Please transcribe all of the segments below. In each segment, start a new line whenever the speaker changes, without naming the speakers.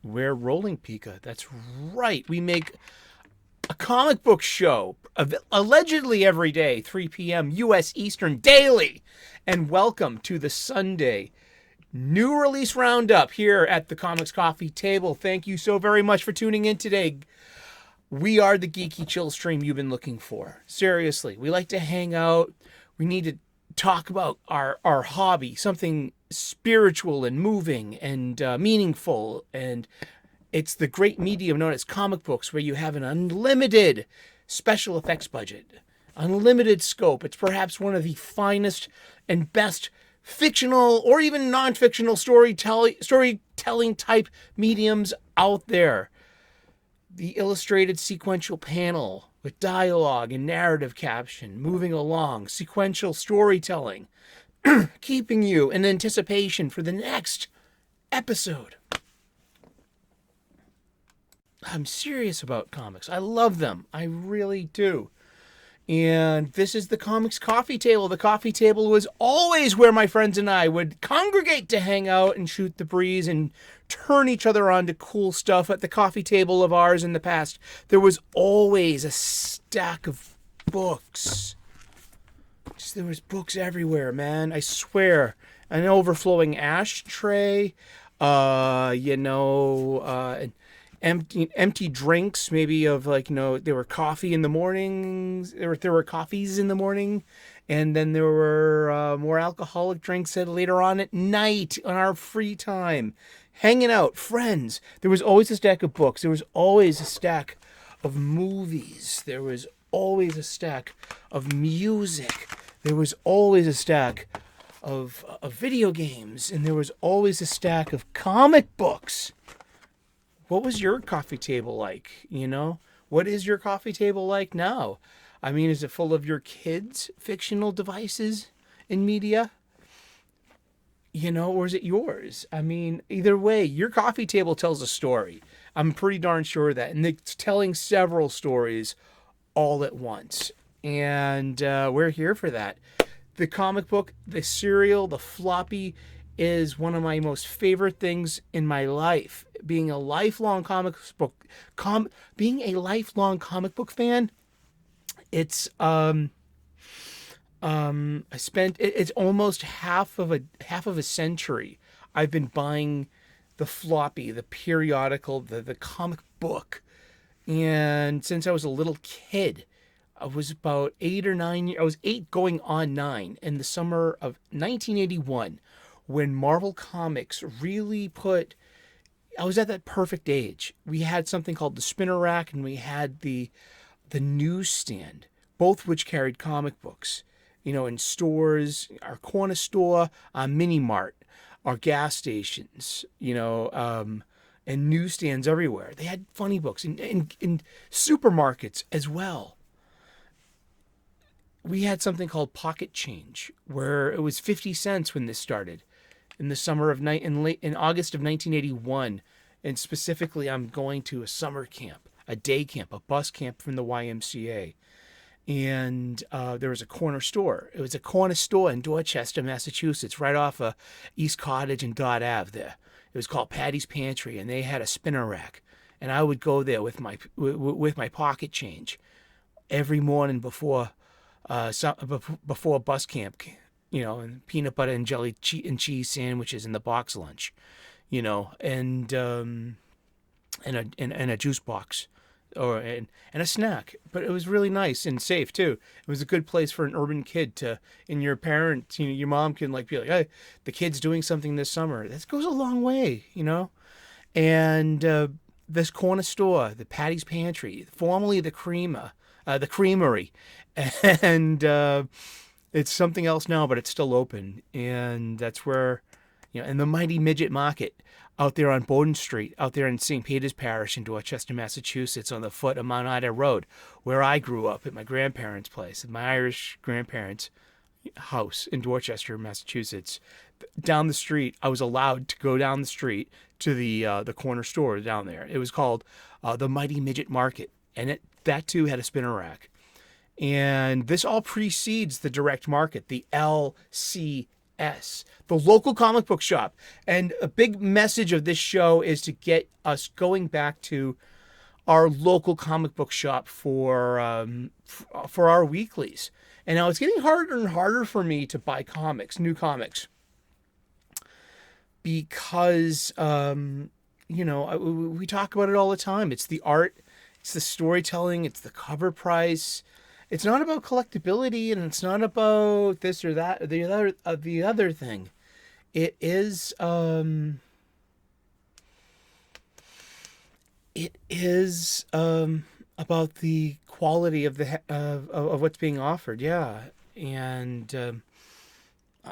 We're rolling, Pika. That's right. We make a comic book show allegedly every day, 3 p.m. U.S. Eastern daily. And welcome to the Sunday new release roundup here at the Comics Coffee Table. Thank you so very much for tuning in today. We are the geeky chill stream you've been looking for. Seriously, we like to hang out. We need to talk about our hobby, something spiritual and moving and meaningful. And it's the great medium known as comic books, where you have an unlimited special effects budget, unlimited scope. It's perhaps one of the finest and best fictional or even non-fictional storytelling type mediums out there. The illustrated sequential panel with dialogue and narrative caption, moving along, sequential storytelling, keeping you in anticipation for the next episode. I'm serious about comics. I love them. I really do. And this is the Comics Coffee Table. The coffee table was always where my friends and I would congregate to hang out and shoot the breeze and turn each other on to cool stuff. At the coffee table of ours in the past, there was always a stack of books. There was books everywhere, man. I swear. An overflowing ashtray, empty drinks, maybe of there were coffee in the mornings. There were coffees in the morning, and then there were more alcoholic drinks later on at night on our free time, hanging out, friends. There was always a stack of books. There was always a stack of movies. There was always a stack of music. There was always a stack of video games, and there was always a stack of comic books. What was your coffee table like? What is your coffee table like now? I mean, is it full of your kids' fictional devices in media? Or is it yours? I mean, either way, your coffee table tells a story. I'm pretty darn sure of that. And it's telling several stories all at once. And we're here for that. The comic book, the cereal, the floppy is one of my most favorite things in my life. Being a lifelong comic book fan, it's it's almost half of a century I've been buying the floppy, the periodical, the comic book. And since I was a little kid, I was about 8 or 9 years. I was 8 going on 9 in the summer of 1981, when Marvel Comics really I was at that perfect age. We had something called the spinner rack, and we had the newsstand, both which carried comic books. In stores, our corner store, our mini mart, our gas stations, and newsstands everywhere. They had funny books in supermarkets as well. We had something called pocket change, where it was 50 cents when this started. In the summer of in August of 1981, and specifically, I'm going to a summer camp, a day camp, a bus camp from the YMCA, and there was a corner store. It was a corner store in Dorchester, Massachusetts, right off of East Cottage and Dot Ave. There, it was called Patty's Pantry, and they had a spinner rack, and I would go there with my pocket change every morning before bus camp. And peanut butter and jelly and cheese sandwiches in the box lunch, and a juice box, and a snack. But it was really nice and safe too. It was a good place for an urban kid and your parent, your mom can be like, hey, the kid's doing something this summer. That goes a long way, And this corner store, the Patty's Pantry, formerly the Creamery, and it's something else now, but it's still open. And that's where, and the Mighty Midget Market out there on Bowden Street, out there in St. Peter's Parish in Dorchester, Massachusetts, on the foot of Mount Ida Road, where I grew up at my grandparents' place, at my Irish grandparents' house in Dorchester, Massachusetts. Down the street, I was allowed to go down the street to the corner store down there. It was called the Mighty Midget Market, and that too had a spinner rack. And this all precedes the direct market, the LCM, LCS, the local comic book shop. And a big message of this show is to get us going back to our local comic book shop for our weeklies. And now it's getting harder and harder for me to buy comics, new comics, because we talk about it all the time. It's the art, it's the storytelling, it's the cover price. It's not about collectability, and it's not about this or that or the other thing. It is about the quality of of what's being offered. Yeah, and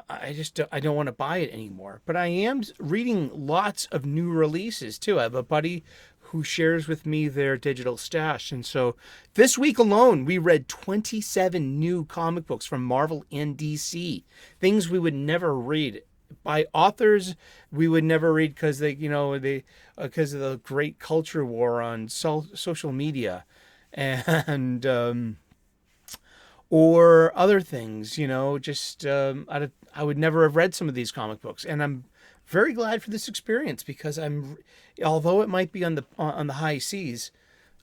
I don't want to buy it anymore. But I am reading lots of new releases too. I have a buddy who shares with me their digital stash, and so this week alone we read 27 new comic books from Marvel and DC. Things we would never read, by authors we would never read because because of the great culture war on social media, and or other things, I would never have read some of these comic books. And I'm very glad for this experience, because although it might be on the high seas,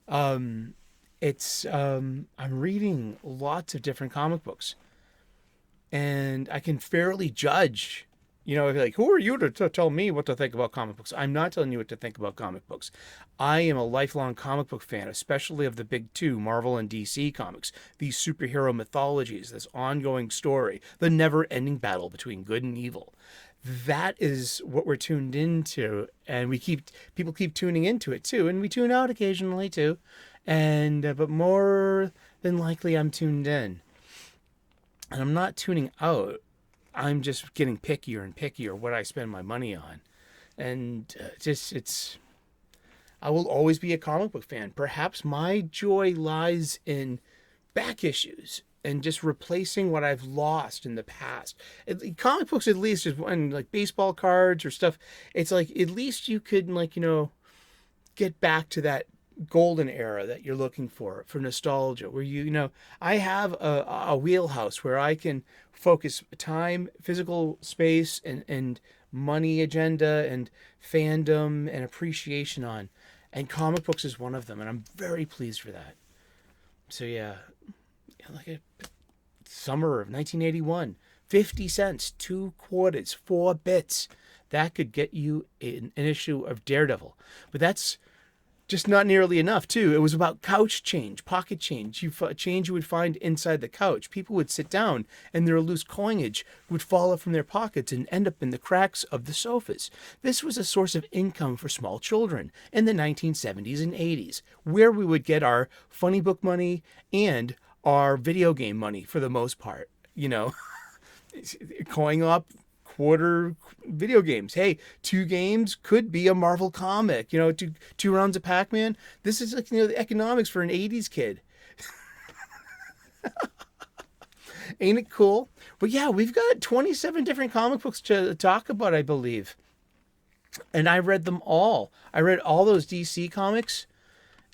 I'm reading lots of different comic books, and I can fairly judge. Like, who are you to tell me what to think about comic books? I'm not telling you what to think about comic books. I am a lifelong comic book fan, especially of the big two, Marvel and DC comics, these superhero mythologies, this ongoing story, the never-ending battle between good and evil. That is what we're tuned into, and people keep tuning into it too, and we tune out occasionally too, but more than likely I'm tuned in, and I'm not tuning out. I'm just getting pickier and pickier what I spend my money on. And I will always be a comic book fan. Perhaps my joy lies in back issues and just replacing what I've lost in the past. Comic books, at least, is when, like, baseball cards or stuff, it's like, at least you could, get back to that golden era that you're looking for nostalgia, where I have a wheelhouse where I can focus time, physical space, and money agenda and fandom and appreciation on, and comic books is one of them, and I'm very pleased for that. So yeah, like a summer of 1981, 50 cents, 2 quarters, 4 bits, that could get you an issue of Daredevil. But that's just not nearly enough, too. It was about couch change, pocket change, change you would find inside the couch. People would sit down, and their loose coinage would fall up from their pockets and end up in the cracks of the sofas. This was a source of income for small children in the 1970s and 80s, where we would get our funny book money and our video game money for the most part. Coin up quarter video games. Hey, 2 games could be a Marvel comic. 2 rounds of Pac-Man. This is the economics for an 80s kid. Ain't it cool? But yeah, we've got 27 different comic books to talk about, I believe. And I read them all. I read all those DC comics,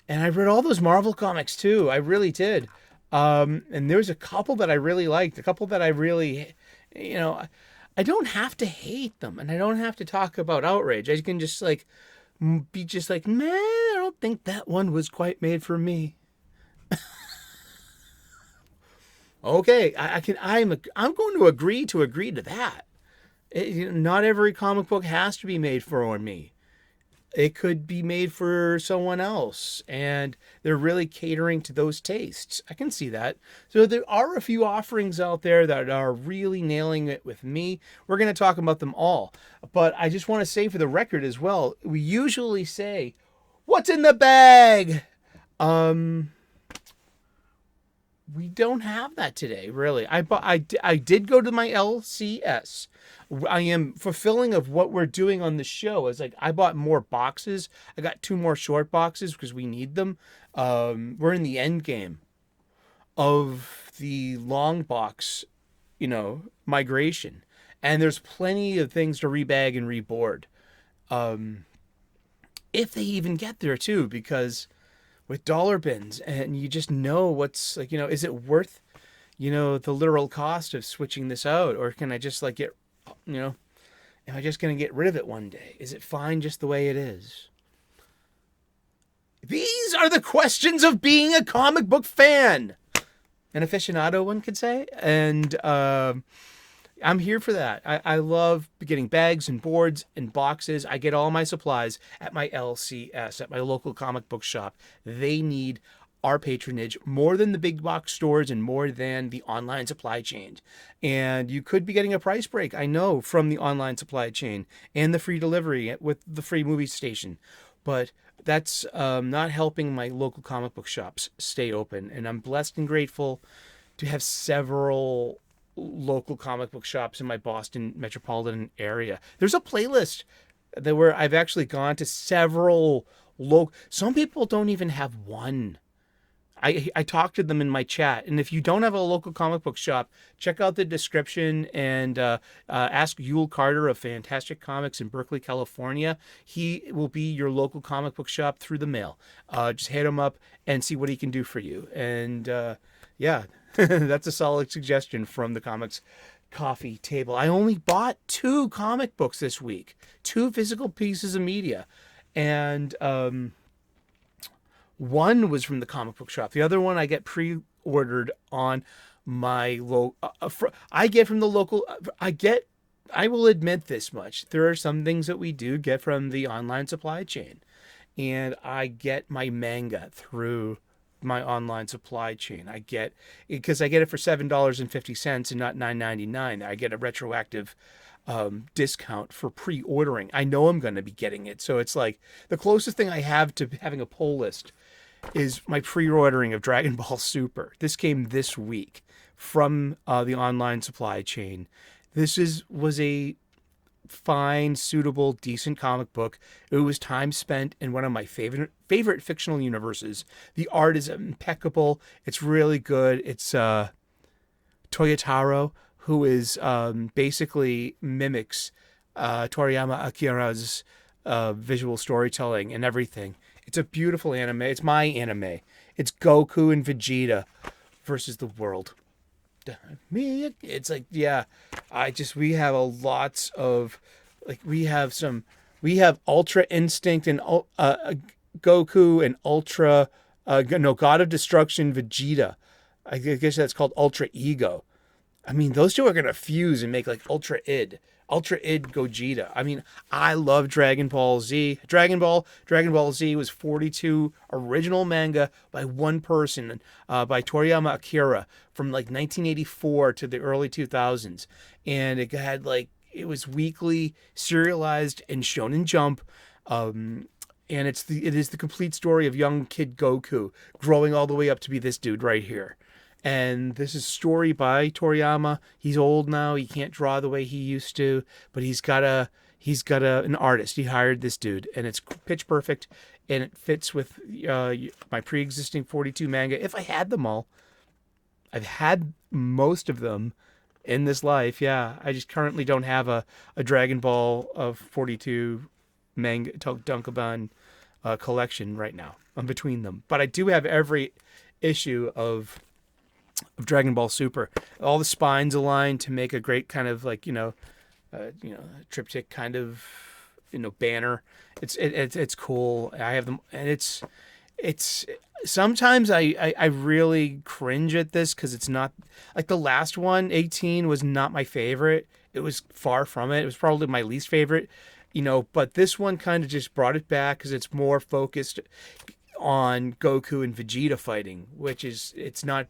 and I read all those Marvel comics too. I really did. And there was a couple that I really liked, a couple that I really, I don't have to hate them, and I don't have to talk about outrage. I can just be just like, man, I don't think that one was quite made for me. Okay, I'm going to agree to that. Not every comic book has to be made for me. It could be made for someone else, and they're really catering to those tastes. I can see that. So there are a few offerings out there that are really nailing it with me. We're going to talk about them all. But I just want to say for the record as well, we usually say, what's in the bag? We don't have that today, really. I did go to my LCS. I am fulfilling of what we're doing on the show. It's like I bought more boxes. I got 2 more short boxes because we need them. We're in the end game of the long box, migration. And there's plenty of things to rebag and reboard. If they even get there too, because with dollar bins, and you just know what's is it worth, the literal cost of switching this out, or can I just get You know, am I just going to get rid of it one day? Is it fine just the way it is? These are the questions of being a comic book fan. An aficionado, one could say. And I'm here for that. I love getting bags and boards and boxes. I get all my supplies at my LCS, at my local comic book shop. They need our patronage more than the big box stores and more than the online supply chain. And you could be getting a price break, I know, from the online supply chain and the free delivery with the free movie station. But that's not helping my local comic book shops stay open. And I'm blessed and grateful to have several local comic book shops in my Boston metropolitan area. There's a playlist where I've actually gone to several some people don't even have one. I talked to them in my chat, and if you don't have a local comic book shop, check out the description and ask Yule Carter of Fantastic Comics in Berkeley, California. He will be your local comic book shop through the mail. Just hit him up and see what he can do for you. And yeah, that's a solid suggestion from the Comics Coffee Table. I only bought 2 comic books this week, 2 physical pieces of media, and one was from the comic book shop. The other one I get pre-ordered on my I get from the local. I will admit this much: there are some things that we do get from the online supply chain, and I get my manga through my online supply chain. I get it for $7.50 and not $9.99. I get a retroactive discount for pre-ordering. I know I'm going to be getting it, so it's like the closest thing I have to having a pull list is my pre-ordering of Dragon Ball Super. This came this week from the online supply chain. This was a fine, suitable, decent comic book. It was time spent in one of my favorite fictional universes. The art is impeccable. It's really good. It's Toyotaro, who is basically mimics Toriyama Akira's visual storytelling and everything. It's a beautiful anime. It's my anime. It's Goku and Vegeta versus the world. It's like, yeah, we have lots of, like, we have Ultra Instinct and Goku and Ultra, God of Destruction Vegeta. I guess that's called Ultra Ego. I mean, those two are going to fuse and make like Ultra Id Gogeta. I mean, I love Dragon Ball Z. Dragon Ball Z was 42 original manga by one person, by Toriyama Akira from like 1984 to the early 2000s. And it was weekly serialized in Shonen Jump. And it is the complete story of young kid Goku growing all the way up to be this dude right here. And this is story by Toriyama. He's old now. He can't draw the way he used to, but he's got an artist. He hired this dude, and it's pitch perfect, and it fits with my pre-existing 42 manga. If I had them all, I've had most of them in this life. Yeah, I just currently don't have a Dragon Ball of 42 manga Dunkaban collection right now. I'm between them, but I do have every issue of Dragon Ball Super. All the spines align to make a great kind of like triptych kind of banner. It's cool. I have them, and it's sometimes I really cringe at this because it's not like the last one. 18 was not my favorite. It was far from it. It was probably my least favorite. But this one kind of just brought it back because it's more focused on Goku and Vegeta fighting,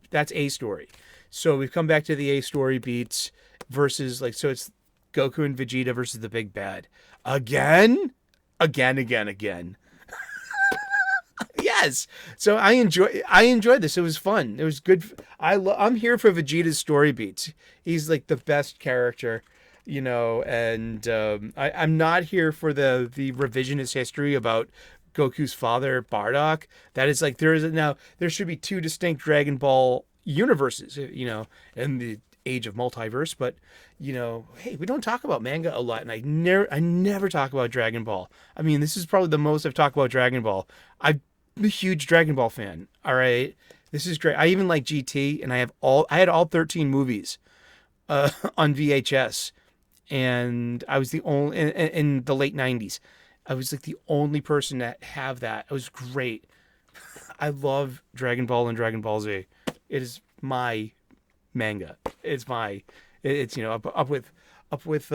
that's A story. So we've come back to the A story beats versus it's Goku and Vegeta versus the big bad. Again. Yes. So I enjoyed this. It was fun. It was good. I'm here for Vegeta's story beats. He's like the best character, and I'm not here for the revisionist history about Goku's father, Bardock. That is like, there should be 2 distinct Dragon Ball universes, in the age of multiverse. But, hey, we don't talk about manga a lot, and I never talk about Dragon Ball. I mean, this is probably the most I've talked about Dragon Ball. I'm a huge Dragon Ball fan. All right. This is great. I even like GT, and I had all 13 movies on VHS. and I was the only in the late '90s. I was like the only person that have that. It was great. I love Dragon Ball and Dragon Ball Z. It is my manga. It's up with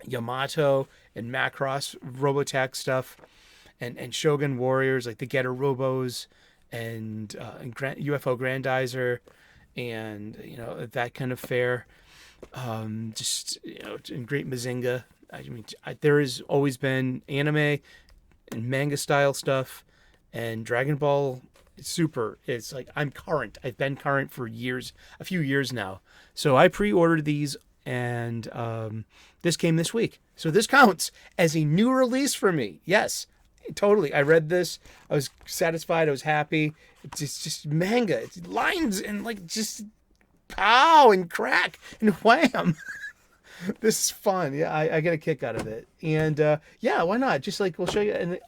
Yamato and Macross Robotech stuff, and Shogun Warriors like the Getter Robos and UFO Grandizer, and that kind of fare. And Great Mazinga. I mean, there has always been anime and manga style stuff, and Dragon Ball Super. It's like I'm current. I've been current for years, a few years now. So I pre-ordered these, and this came this week. So this counts as a new release for me. Yes, totally. I read this. I was satisfied. I was happy. It's just manga. It's lines and like just pow and crack and wham. This is fun. Yeah, I get a kick out of it. And yeah, why not? Just like we'll show you. And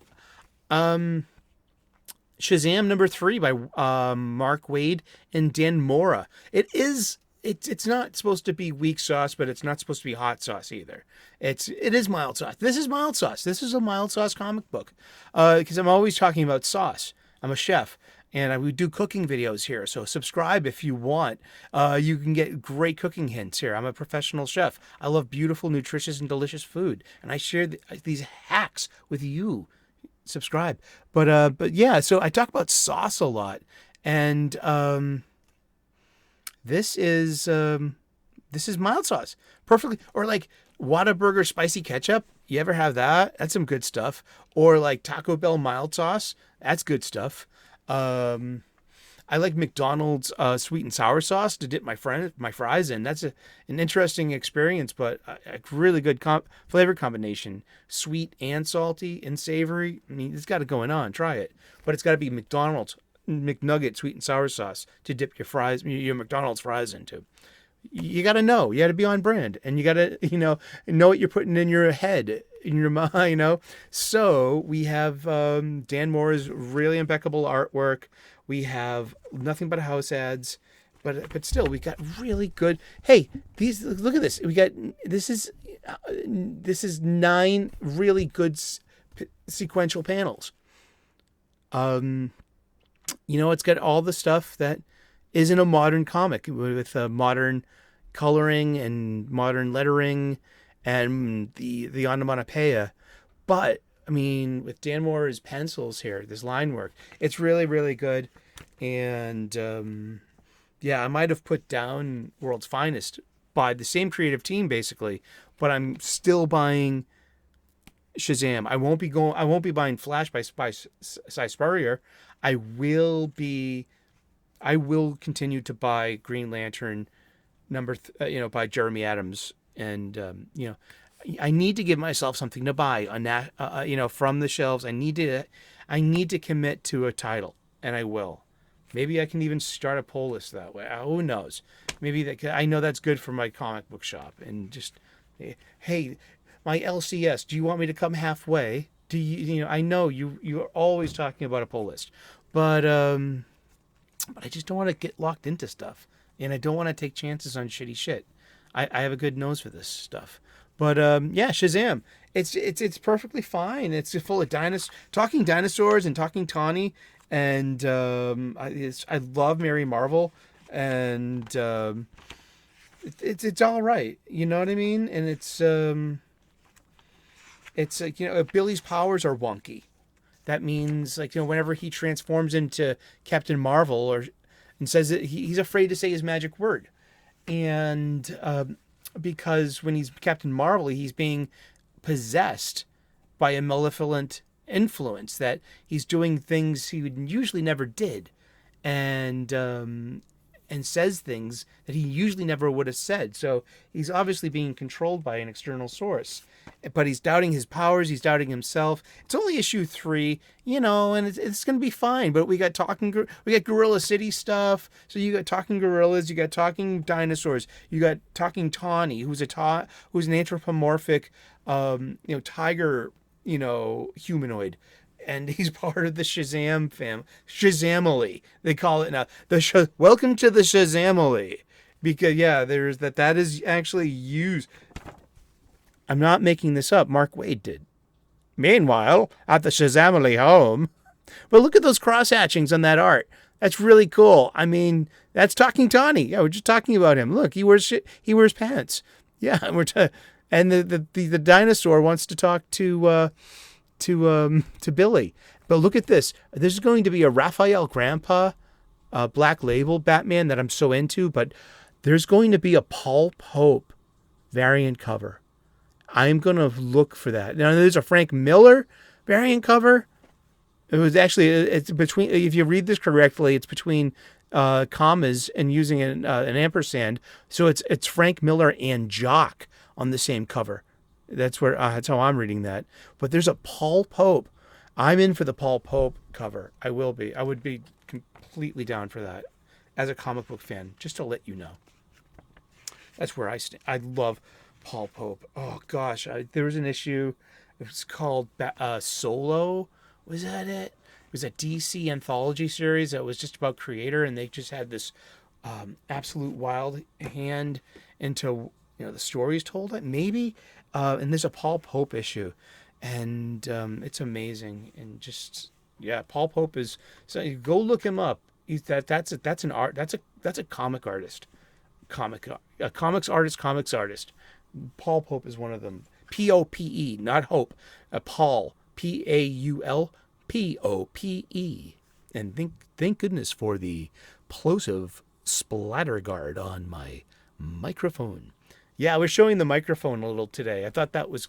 Shazam #3 by Mark Waid and Dan Mora. It's not supposed to be weak sauce, but it's not supposed to be hot sauce either. It is mild sauce. This is mild sauce. This is a mild sauce comic book. Because I'm always talking about sauce. I'm a chef. And we do cooking videos here, so subscribe if you want. You can get great cooking hints here. I'm a professional chef. I love beautiful, nutritious, and delicious food, and I share these hacks with you. Subscribe, but yeah. So I talk about sauce a lot, and this is mild sauce, perfectly. Or like Whataburger spicy ketchup. You ever have that? That's some good stuff. Or like Taco Bell mild sauce. That's good stuff. I like McDonald's sweet and sour sauce to dip my fries in. That's an interesting experience, but a really good flavor combination. Sweet and salty and savory. I mean, it's got it going on. Try it. But it's got to be McDonald's McNugget sweet and sour sauce to dip your McDonald's fries into. You got to know. You got to be on brand, and you got to know what you're putting in your head, in your mind. So we have Dan Mora's really impeccable artwork. We have nothing but house ads, but still we got really good. Hey, look at this. This is 9 really good sequential panels. It's got all the stuff that is in a modern comic with modern coloring and modern lettering and the onomatopoeia. But I mean, with Dan Mora's pencils here, this line work, it's really, really good. And yeah, I might have put down World's Finest by the same creative team basically, but I'm still buying Shazam. I won't be buying Flash by Cy Spurrier. I will continue to buy Green Lantern by Jeremy Adams, and I need to give myself something to buy on that, from the shelves. I need to commit to a title, and I will. Maybe I can even start a poll list that way. Who knows? Maybe I know that's good for my comic book shop. And just, hey, my LCS, do you want me to come halfway? Do you? I know you're always talking about a poll list, but I just don't want to get locked into stuff, and I don't want to take chances on shitty shit. I have a good nose for this stuff. But yeah, Shazam. It's perfectly fine. It's full of talking dinosaurs and talking Tawny, and I love Mary Marvel, and it's all right. You know what I mean? And it's like Billy's powers are wonky. That means whenever he transforms into Captain Marvel and says that he's afraid to say his magic word, and because when he's Captain Marvel, he's being possessed by a malevolent influence, that he's doing things he would usually never did, and says things that he usually never would have said. So he's obviously being controlled by an external source, but he's doubting his powers. He's doubting himself. It's only issue 3, and it's going to be fine. But we got Gorilla City stuff. So you got talking gorillas, you got talking dinosaurs, you got talking Tawny, who's an anthropomorphic, tiger, humanoid. And he's part of the Shazam Shazamily. They call it now. Welcome to the Shazamily. Because, yeah, that is actually used. I'm not making this up. Mark Waid did. Meanwhile, at the Shazamily home. But look at those cross hatchings on that art. That's really cool. I mean, that's Talking Tawny. Yeah, we're just talking about him. Look, he wears pants. Yeah, and the dinosaur wants to talk to Billy. But look at this. There's going to be a Raphael Grandpa Black Label Batman that I'm so into, but there's going to be a Paul Pope variant cover. I'm going to look for that. Now, there's a Frank Miller variant cover. It was actually, it's between, if you read this correctly, it's between commas and using an ampersand. So it's Frank Miller and Jock on the same cover. That's how I'm reading that. But there's a Paul Pope. I'm in for the Paul Pope cover. I will be. I would be completely down for that as a comic book fan, just to let you know. That's where I stand. I love Paul Pope. Oh gosh, there was an issue. It was called Solo. Was that it? It was a DC anthology series that was just about creator, and they just had this absolute wild hand into the stories told. Maybe, and there's a Paul Pope issue, and it's amazing. And just Paul Pope is. So you go look him up. That's a comic artist, comics artist. Paul Pope is one of them. Pope, not Hope. Paul. Paulpope. And thank goodness for the plosive splatter guard on my microphone. Yeah, I was showing the microphone a little today. I thought that was,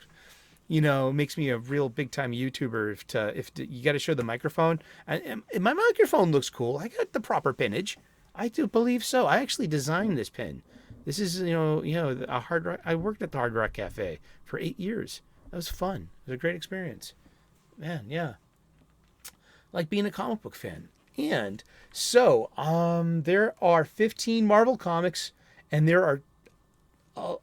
makes me a real big time YouTuber if you got to show the microphone. And my microphone looks cool. I got the proper pinnage. I do believe so. I actually designed this pin. This is, a Hard Rock. I worked at the Hard Rock Cafe for 8 years. That was fun. It was a great experience. Man, yeah. Like being a comic book fan. And so, there are 15 Marvel comics, and there are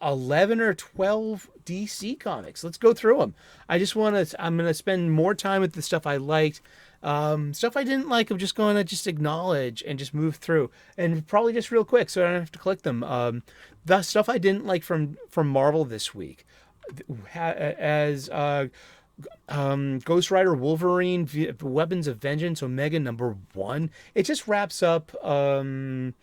11 or 12 DC comics. Let's go through them. I'm going to spend more time with the stuff I liked. Stuff I didn't like, I'm just going to just acknowledge and just move through, and probably just real quick so I don't have to click them. The stuff I didn't like from Marvel this week, as Ghost Rider Wolverine Weapons of Vengeance Omega #1. It just wraps up the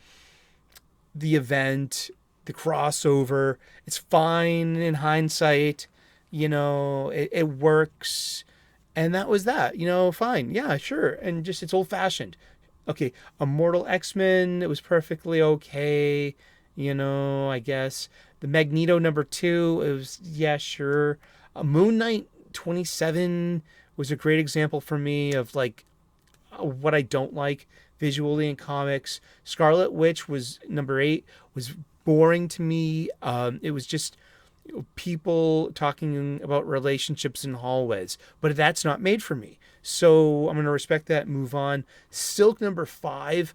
event, the crossover. It's fine in hindsight. It works. And that was that, fine. Yeah, sure. And just, it's old fashioned. Okay. Immortal X-Men, it was perfectly okay. I guess. The Magneto #2, it was, yeah, sure. Moon Knight 27 was a great example for me of like what I don't like visually in comics. Scarlet Witch was #8, was boring to me. It was just people talking about relationships in hallways, but that's not made for me. So I'm going to respect that, move on. Silk #5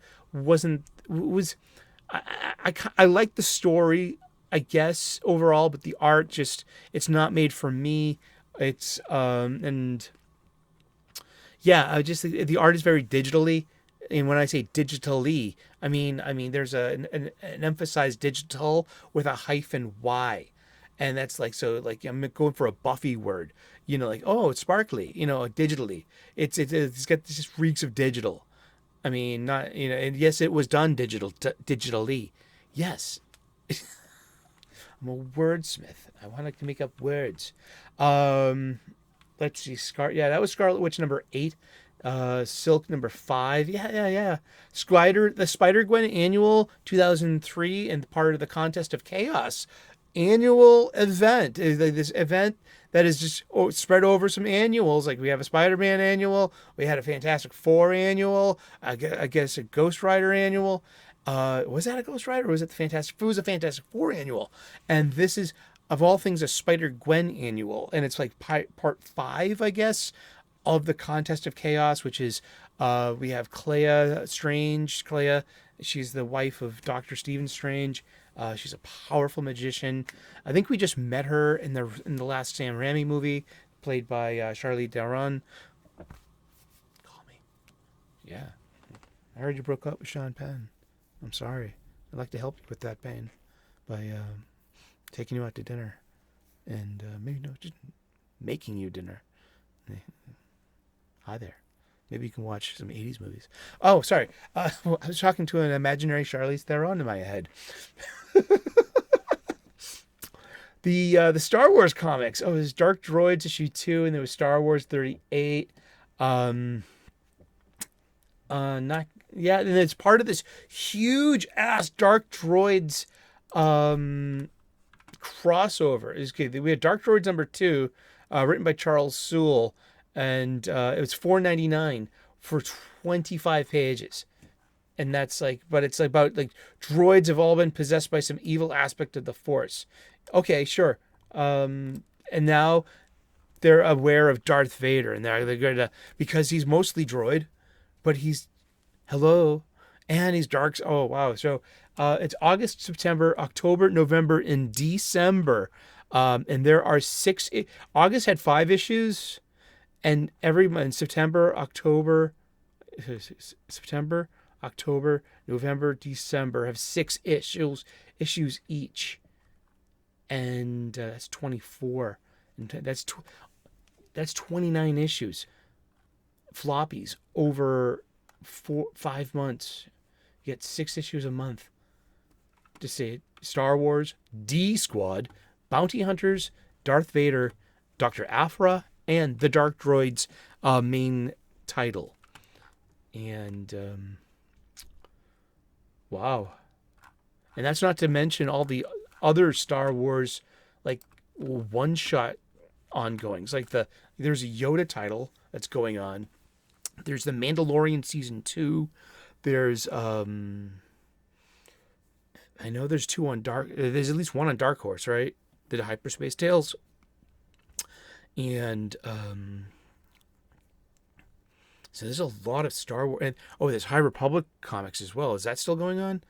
I like the story, I guess, overall, but the art just, it's not made for me. It's, and yeah, the art is very digitally. And when I say digitally, I mean, there's an emphasized digital with a -y. And that's like, so like, I'm going for a Buffy word, like, oh, it's sparkly, digitally. It's got this reeks of digital. I mean, not, and yes, it was done digitally. Yes. I'm a wordsmith. I want to make up words. Let's see. That was Scarlet Witch #8. Silk #5. Yeah. The Spider-Gwen annual 2003 and part of the Contest of Chaos annual event. This event that is just spread over some annuals. Like we have a Spider-Man annual, we had a Fantastic Four annual, I guess a Ghost Rider annual. Was that a Ghost Rider or was it the Fantastic? It was a Fantastic Four annual, and this is, of all things, a Spider-Gwen annual, and it's like part 5, I guess, of the Contest of Chaos, which is we have Clea Strange. Clea, she's the wife of Dr. Stephen Strange. She's a powerful magician. I think we just met her in the last Sam Raimi movie, played by Charlize Theron. Call me. Yeah. I heard you broke up with Sean Penn. I'm sorry. I'd like to help you with that pain by taking you out to dinner. and maybe no, just making you dinner. Hi there. Maybe you can watch some 80s movies. Oh, sorry. I was talking to an imaginary Charlize Theron in my head. The Star Wars comics. Oh, there's Dark Droids issue 2, and there was Star Wars 38. Not yeah, and it's part of this huge ass Dark Droids crossover. Is okay. We had Dark Droids number 2, written by Charles Soule, and it was $4.99 for 25 pages. And that's like, but it's about like droids have all been possessed by some evil aspect of the Force. Okay, sure. And now they're aware of Darth Vader, and they're going to, because he's mostly droid, but he's hello, and he's dark. Oh wow! So it's August, September, October, November, and December, and there are 6. August had 5 issues, and every month, September, October, November, December have 6 issues each, and that's 24, and that's 29 issues. Floppies over 5 months. You get 6 issues a month. To say Star Wars, D Squad, Bounty Hunters, Darth Vader, Dr. Aphra, and the Dark Droids main title. And wow. And that's not to mention all the other Star Wars like one-shot ongoings. Like there's a Yoda title that's going on. There's the Mandalorian season 2. There's I know there's 2 on there's at least 1 on Dark Horse, right? The Hyperspace Tales. And so there's a lot of Star Wars, and there's High Republic comics as well. Is that still going on?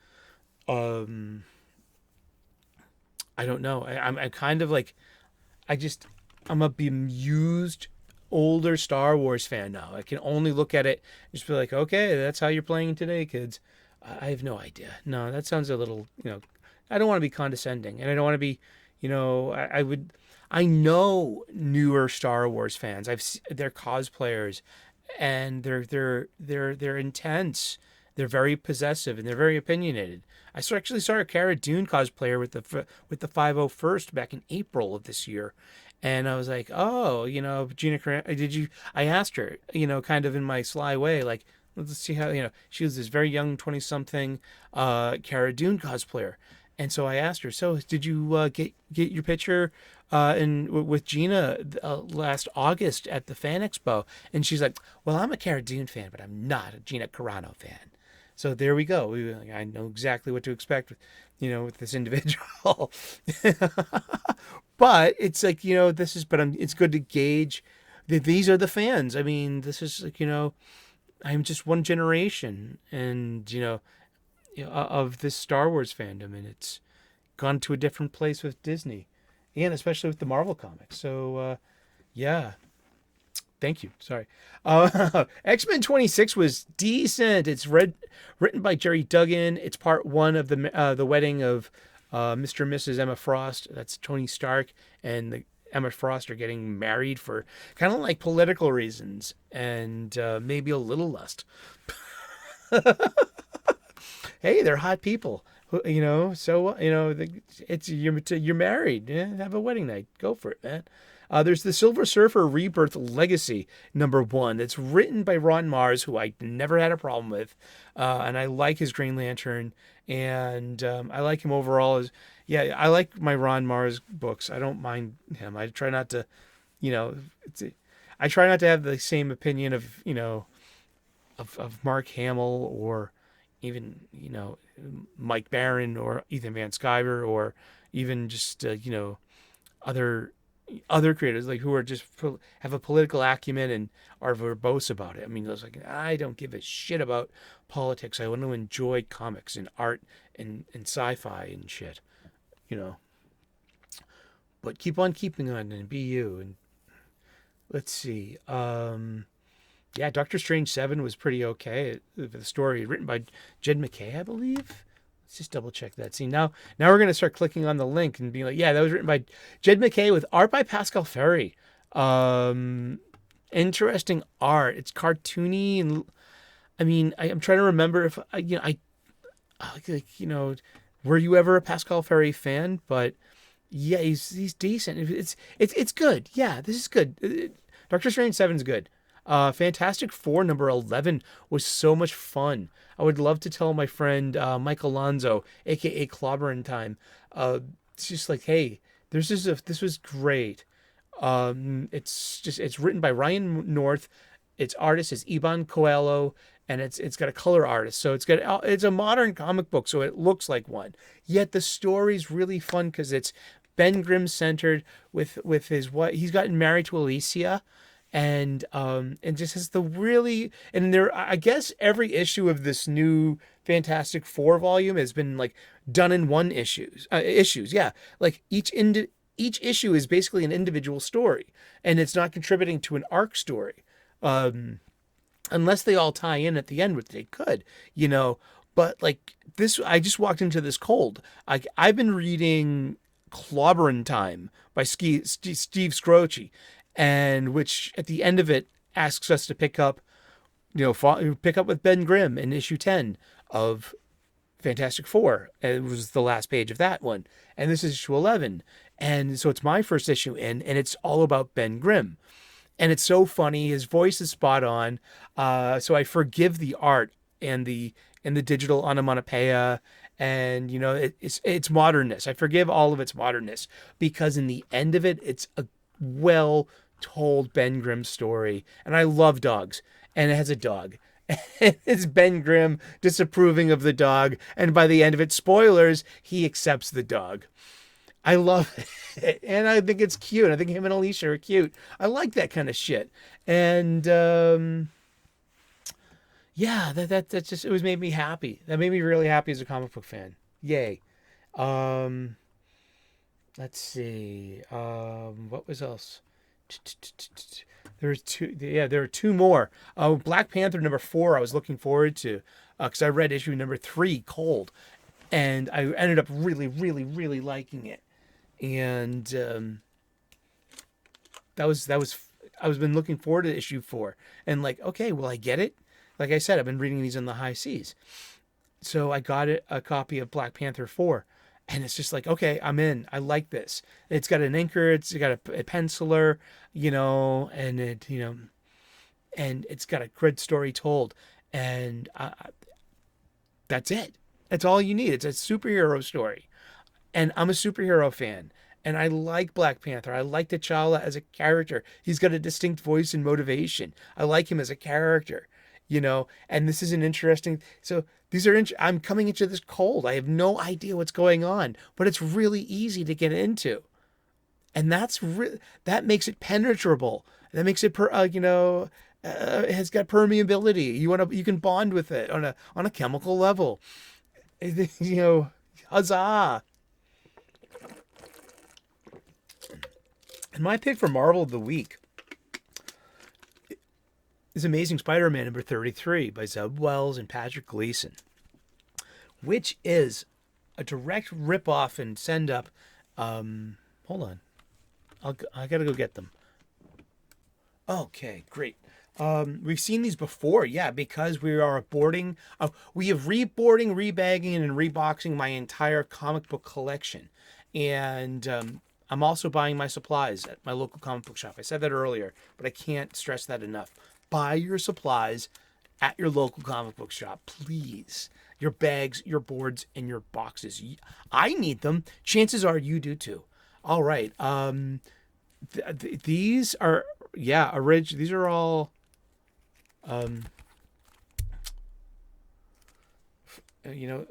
I don't know. I'm kind of like, I'm a bemused older Star Wars fan now. I can only look at it and just be like, okay, that's how you're playing today, kids. I have no idea. No, that sounds a little, I don't want to be condescending, and I don't want to be, I know newer Star Wars fans. They're cosplayers, and they're intense. They're very possessive, and they're very opinionated. I actually saw a Cara Dune cosplayer with the 501st back in April of this year. And I was like, oh, Gina Carano, did you? I asked her, kind of in my sly way, like, let's see how, she was this very young 20-something Cara Dune cosplayer. And so I asked her, so did you get your picture with Gina last August at the Fan Expo? And she's like, well, I'm a Cara Dune fan, but I'm not a Gina Carano fan. So there we go. I know exactly what to expect with this individual. But it's like, it's good to gauge that these are the fans. I mean, this is like, I'm just one generation, and, of this Star Wars fandom, and it's gone to a different place with Disney, and especially with the Marvel comics. So, yeah. Thank you. Sorry. X-Men 26 was decent. It's written by Jerry Duggan. It's part 1 of the wedding of Mr. and Mrs. Emma Frost. That's Tony Stark and Emma Frost are getting married for kind of like political reasons and maybe a little lust. Hey, they're hot people. So it's you're married. Yeah, have a wedding night. Go for it, man. There's the Silver Surfer Rebirth Legacy #1. It's written by Ron Mars, who I never had a problem with, and I like his Green Lantern, and I like him overall. I like my Ron Mars books. I don't mind him. I try not to, I try not to have the same opinion of of Mark Hamill or even Mike Barron or Ethan Van Sciver or even just other creators like who are just have a political acumen and are verbose about it. I mean, I don't give a shit about politics. I want to enjoy comics and art and sci-fi and shit, But keep on keeping on and be you. And let's see. Doctor Strange 7 was pretty okay. The story written by Jed McKay, I believe. Let's just double check that. See, now we're going to start clicking on the link and being like, yeah, that was written by Jed McKay with art by Pascal Ferry. Interesting art. It's cartoony. And I mean, I'm trying to remember if, were you ever a Pascal Ferry fan? But yeah, he's decent. It's good. Yeah, this is good. Doctor Strange 7's good. Fantastic Four number 11 was so much fun. I would love to tell my friend Mike Alonzo, aka Clobbering Time. It's just like, hey, this was great. It's written by Ryan North. Its artist is Iban Coelho, and it's got a color artist. So it's a modern comic book, so it looks like one. Yet the story's really fun because it's Ben Grimm centered with his wife. He's gotten married to Alicia. And just has I guess every issue of this new Fantastic Four volume has been like done in one issues. Yeah. Like each issue is basically an individual story, and it's not contributing to an arc story. Unless they all tie in at the end, which they could, but like this, I just walked into this cold. I've been reading Clobbering Time by Steve Scroce, and which at the end of it asks us to pick up with Ben Grimm in issue 10 of Fantastic Four. And it was the last page of that one. And this is issue 11. And so it's my first issue and it's all about Ben Grimm. And it's so funny. His voice is spot on. So I forgive the art and the digital onomatopoeia. And, it's modernness. I forgive all of its modernness because in the end of it, it's a well-told Ben Grimm story. And I love dogs. And it has a dog. It's Ben Grimm disapproving of the dog. And by the end of it, spoilers, he accepts the dog. I love it. And I think it's cute. I think him and Alicia are cute. I like that kind of shit. And, yeah, that just, it made me happy. That made me really happy as a comic book fan. Yay. Let's see. What was else? There are two more. Black Panther number 4 I was looking forward to because I read issue number 3, Cold, and I ended up really, really, really liking it. And that was I was been looking forward to issue 4, and like, okay, will I get it? Like I said, I've been reading these on the high seas, so I got a copy of Black Panther 4. And it's just like, okay, I'm in. I like this. It's got an inker. It's got a penciler, and and it's got a good story told. And that's it. That's all you need. It's a superhero story. And I'm a superhero fan. And I like Black Panther. I like T'Challa as a character. He's got a distinct voice and motivation. I like him as a character. And this is an interesting, so I'm coming into this cold. I have no idea what's going on, but it's really easy to get into. And that makes it penetrable. That makes it, it has got permeability. You can bond with it on a chemical level. Huzzah. And my pick for Marvel of the Week is Amazing Spider-Man number 33 by Zeb Wells and Patrick Gleason, which is a direct rip-off and send-up. Hold on. I got to go get them. Okay, great. We've seen these before, yeah, because we are we have reboarding, rebagging, and reboxing my entire comic book collection. And I'm also buying my supplies at my local comic book shop. I said that earlier, but I can't stress that enough. Buy your supplies at your local comic book shop, please. Your bags, your boards, and your boxes. I need them. Chances are you do too. All right. These are, these are all,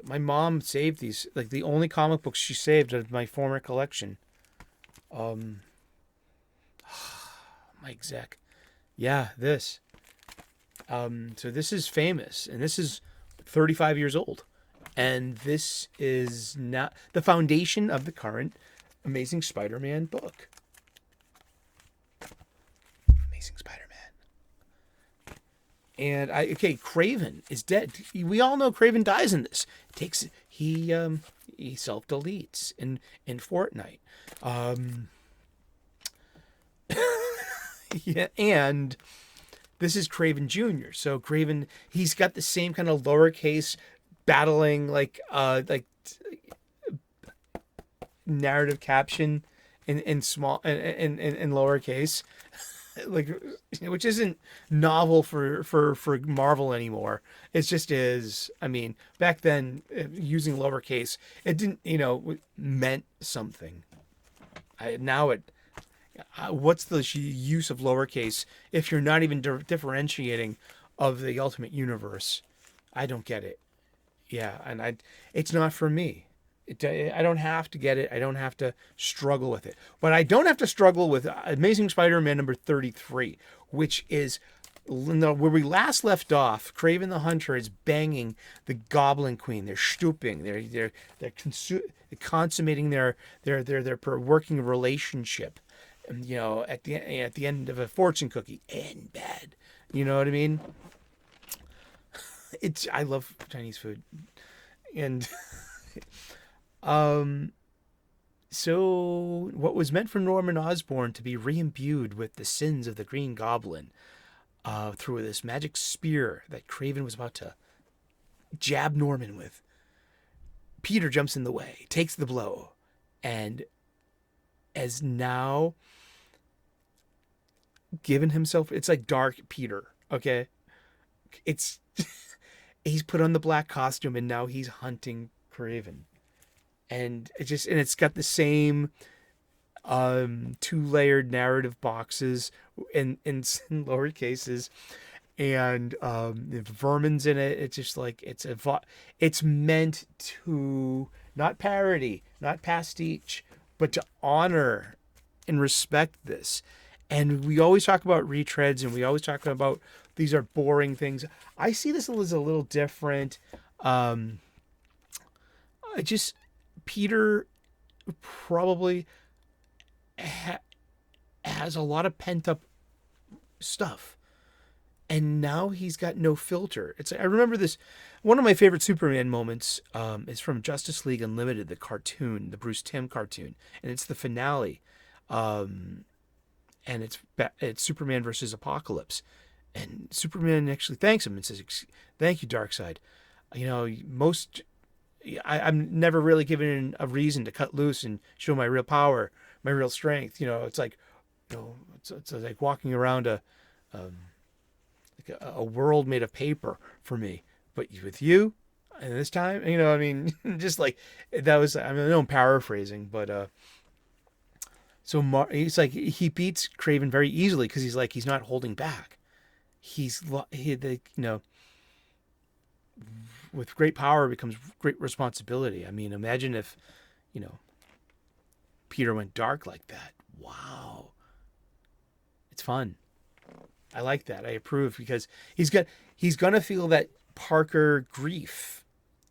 my mom saved these, like the only comic books she saved out of my former collection. My exec. Yeah, this. So this is famous, and this is 35 years old. And this is not the foundation of the current Amazing Spider-Man book. Amazing Spider-Man. And Craven is dead. We all know Craven dies in this. He self deletes in Fortnite. Yeah, and this is Craven Jr. So Craven, he's got the same kind of lowercase battling like narrative caption in small in lowercase, like, which isn't novel for Marvel anymore. It just is. I mean, back then using lowercase, it didn't meant something. What's the use of lowercase if you're not even differentiating of the Ultimate Universe? I don't get it. Yeah, and it's not for me. I don't have to get it. I don't have to struggle with it. But I don't have to struggle with Amazing Spider-Man number 33, which is where we last left off. Kraven the Hunter is banging the Goblin Queen. They're stooping. They're consummating their working relationship. At the end of a fortune cookie and bad. You know what I mean? I love Chinese food, and so what was meant for Norman Osborn to be re-imbued with the sins of the Green Goblin, through this magic spear that Kraven was about to jab Norman with, Peter jumps in the way, takes the blow, and as now given himself, it's like Dark Peter, okay? It's he's put on the black costume and now he's hunting Kraven. And it's got the same 2-layered narrative boxes in lower cases, and vermin's in it. It's just like it's meant to not parody, not pastiche, but to honor and respect this. And we always talk about retreads, and we always talk about these are boring things. I see this as a little different. Peter probably has a lot of pent up stuff, and now he's got no filter. I remember this. One of my favorite Superman moments is from Justice League Unlimited, the cartoon, the Bruce Timm cartoon, and it's the finale. And it's Superman versus Apocalypse, and Superman actually thanks him and says, "Thank you, Darkseid. I'm never really given a reason to cut loose and show my real power, my real strength. It's like, it's like walking around a world made of paper for me. But with you, and this time, just like that was. I know I'm paraphrasing, but so he's like he beats Kraven very easily because he's not holding back. With great power becomes great responsibility. I mean, imagine if, Peter went dark like that. Wow. It's fun. I like that. I approve because he's going to feel that Parker grief,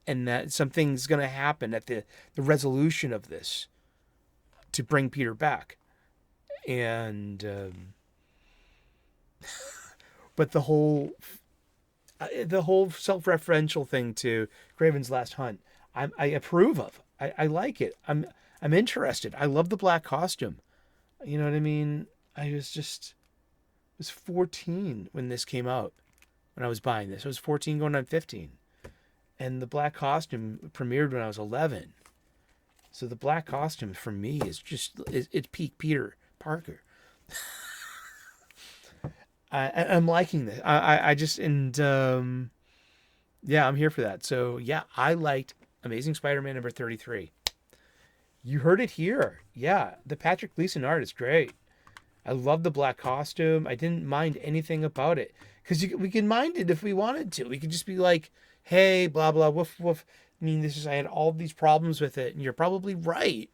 and that something's going to happen at the resolution of this to bring Peter back. And, but the whole self-referential thing to Kraven's Last Hunt, I approve of. I like it. I'm interested. I love the black costume. You know what I mean? I was 14 when this came out. When I was buying this, I was 14 going on 15, and the black costume premiered when I was 11. So the black costume for me is it's peak Peter Parker. I'm liking this. I'm here for that. So yeah, I liked Amazing Spider-Man number 33. You heard it here. Yeah, the Patrick Gleason art is great. I love the black costume. I didn't mind anything about it because we can mind it if we wanted to. We could just be like, hey, blah blah, woof woof. I mean, I had all these problems with it, and you're probably right.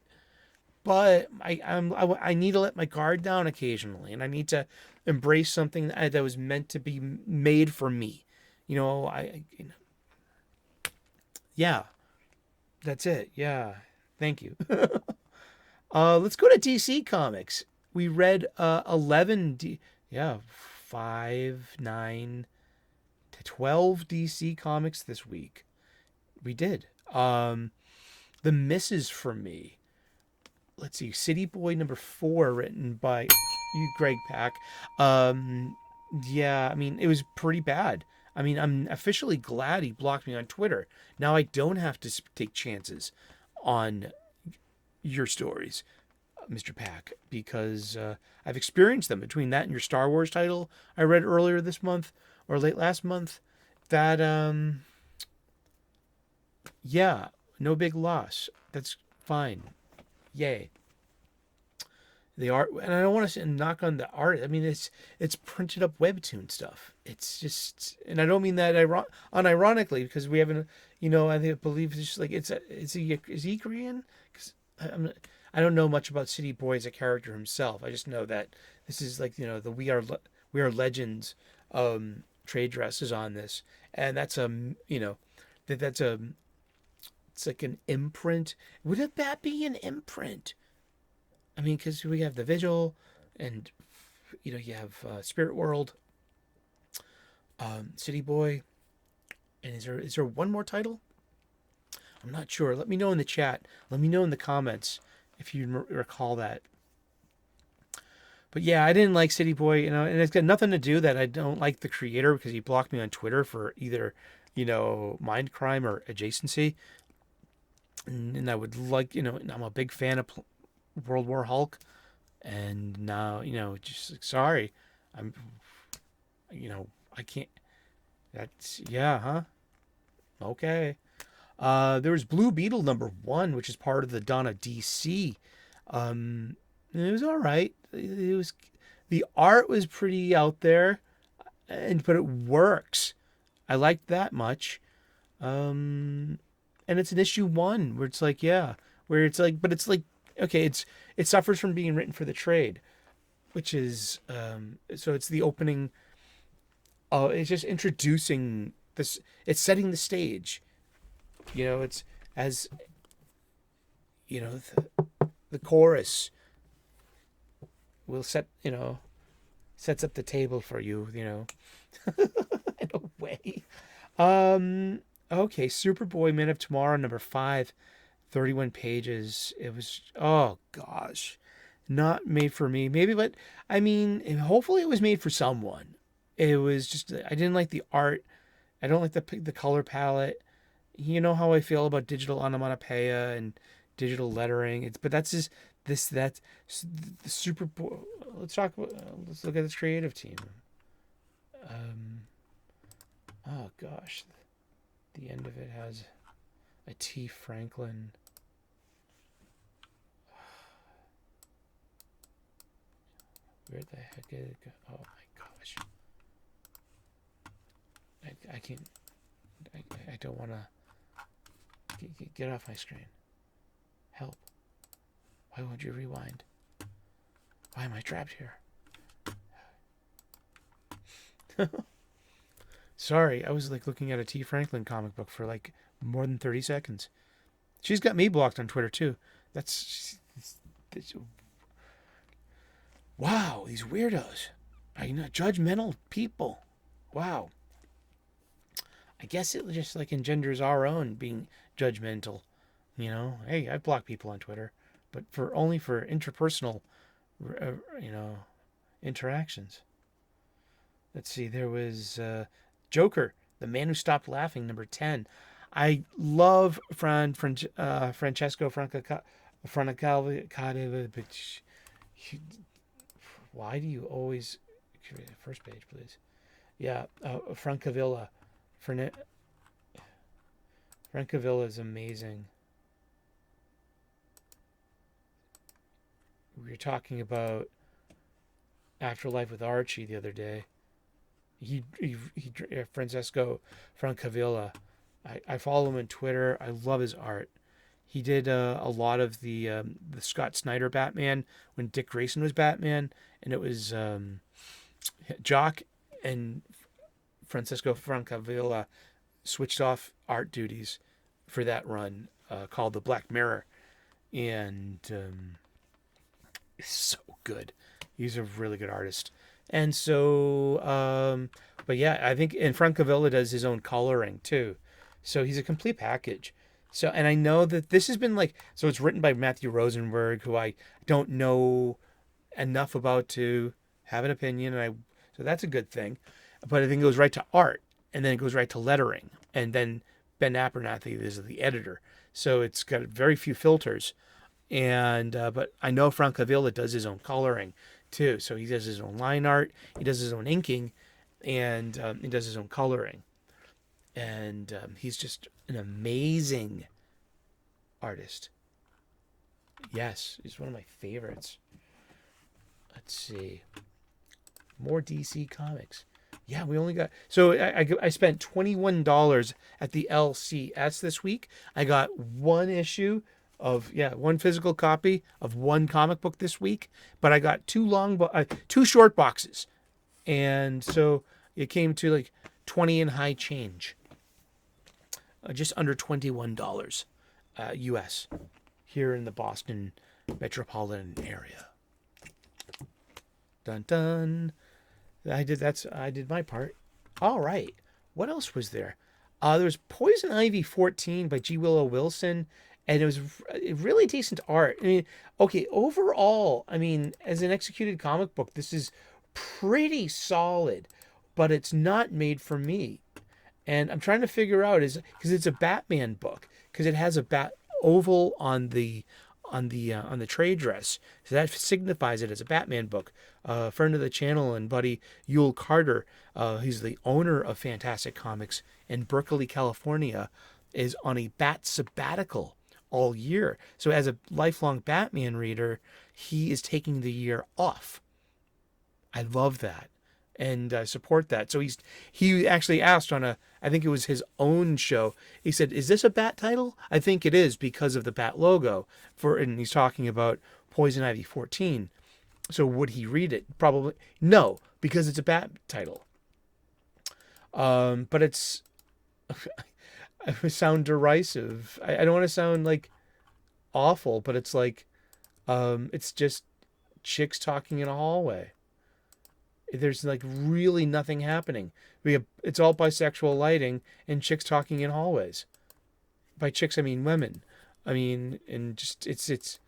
But I need to let my guard down occasionally, and I need to embrace something that was meant to be made for me. Yeah, that's it. Yeah, thank you. Let's go to DC Comics. We read 11. 5, 9, 12 DC comics this week. We did. The misses for me. Let's see. City Boy number 4, written by you, Greg Pak. Yeah, I mean, it was pretty bad. I mean, I'm officially glad he blocked me on Twitter. Now I don't have to take chances on your stories, Mr. Pak, because I've experienced them. Between that and your Star Wars title I read earlier this month or late last month, that yeah, no big loss. That's fine. Yay. The art, and I don't want to knock on the art. I mean, it's printed up webtoon stuff. It's just, and I don't mean that unironically, because we haven't, I believe it's just like is he Korean? Because I don't know much about City Boy as a character himself. I just know that this is like the We Are Legends trade dress is on this, and that's that's it's like an imprint. Would that be an imprint? I mean, because we have the Vigil, and you have Spirit World, City Boy, and is there one more title? I'm not sure. Let me know in the chat. Let me know in the comments if you recall that. But yeah, I didn't like City Boy, and it's got nothing to do that I don't like the creator, because he blocked me on Twitter for either mind crime or adjacency, and I would like I'm a big fan of World War Hulk, and now just like, sorry, I'm I can't. That's okay. There was Blue Beetle number 1, which is part of the Donna DC. It was all right. It was, the art was pretty out there, but it works. I liked that much. And it's an issue 1 where it's like, but it's like, okay, it suffers from being written for the trade, which is so it's the opening. It's just introducing this. It's setting the stage. It's as the chorus will sets up the table for you. In a way. Okay, Superboy Man of Tomorrow number 5. 31 pages. It was, oh gosh, not made for me. Maybe, but I mean, hopefully it was made for someone. It was just, I didn't like the art. I don't like the color palette. You know how I feel about digital onomatopoeia and digital lettering. But that's just the Superboy. Let's look at this creative team. Oh gosh, the end of it has a T. Franklin. Where the heck did it go? Oh my gosh. I can't. I don't want to. Get off my screen. Help. Why won't you rewind? Why am I trapped here? Sorry, I was like looking at a T. Franklin comic book for like more than 30 seconds. She's got me blocked on Twitter too. That's wow, these weirdos. Judgmental people. Wow. I guess it just like engenders our own being judgmental. Hey, I block people on Twitter, but only for interpersonal, interactions. Let's see. There was Joker, The Man Who Stopped Laughing, number 10. I love Francesco Francavilla, but why do you always... First page, please. Yeah, Francavilla. Francavilla is amazing. We were talking about Afterlife with Archie the other day. Francesco Francavilla. I follow him on Twitter. I love his art. He did a lot of the Scott Snyder Batman when Dick Grayson was Batman, and it was Jock and Francesco Francavilla switched off art duties for that run called The Black Mirror, and it's so good. He's a really good artist. And so, but yeah, I think, and Francavilla does his own coloring too. So he's a complete package. So, and I know that this has been like, so it's written by Matthew Rosenberg, who I don't know enough about to have an opinion. So that's a good thing. But I think it goes right to art, and then it goes right to lettering. And then Ben Abernathy is the editor. So it's got very few filters. And, but I know Francavilla does his own coloring too. So he does his own line art, he does his own inking, and he does his own coloring. And he's just an amazing artist. Yes, he's one of my favorites. Let's see. More DC comics. Yeah, we only got... So I spent $21 at the LCS this week. I got one issue of, one physical copy of one comic book this week. But I got two short boxes. And so it came to like 20 and high change. Just under $21 US here in the Boston metropolitan area. Dun dun. I did my part. All right. What else was there? There was Poison Ivy 14 by G. Willow Wilson, and it was really decent art. I mean, okay, overall, I mean, as an executed comic book, this is pretty solid, but it's not made for me. And I'm trying to figure out because it's a Batman book, because it has a bat oval on the trade dress, so that signifies it as a Batman book. A friend of the channel and buddy Yul Carter, he's the owner of Fantastic Comics in Berkeley, California, is on a bat sabbatical all year. So as a lifelong Batman reader, he is taking the year off. I love that. And support that. So he actually asked on I think it was his own show. He said, "Is this a Bat title?" I think it is because of the Bat logo. And he's talking about Poison Ivy 14. So would he read it? Probably no, because it's a Bat title. But it's I sound derisive. I don't want to sound like awful, but it's like it's just chicks talking in a hallway. There's like really nothing happening. It's all bisexual lighting and chicks talking in hallways. By chicks, I mean women. I mean, and just it's this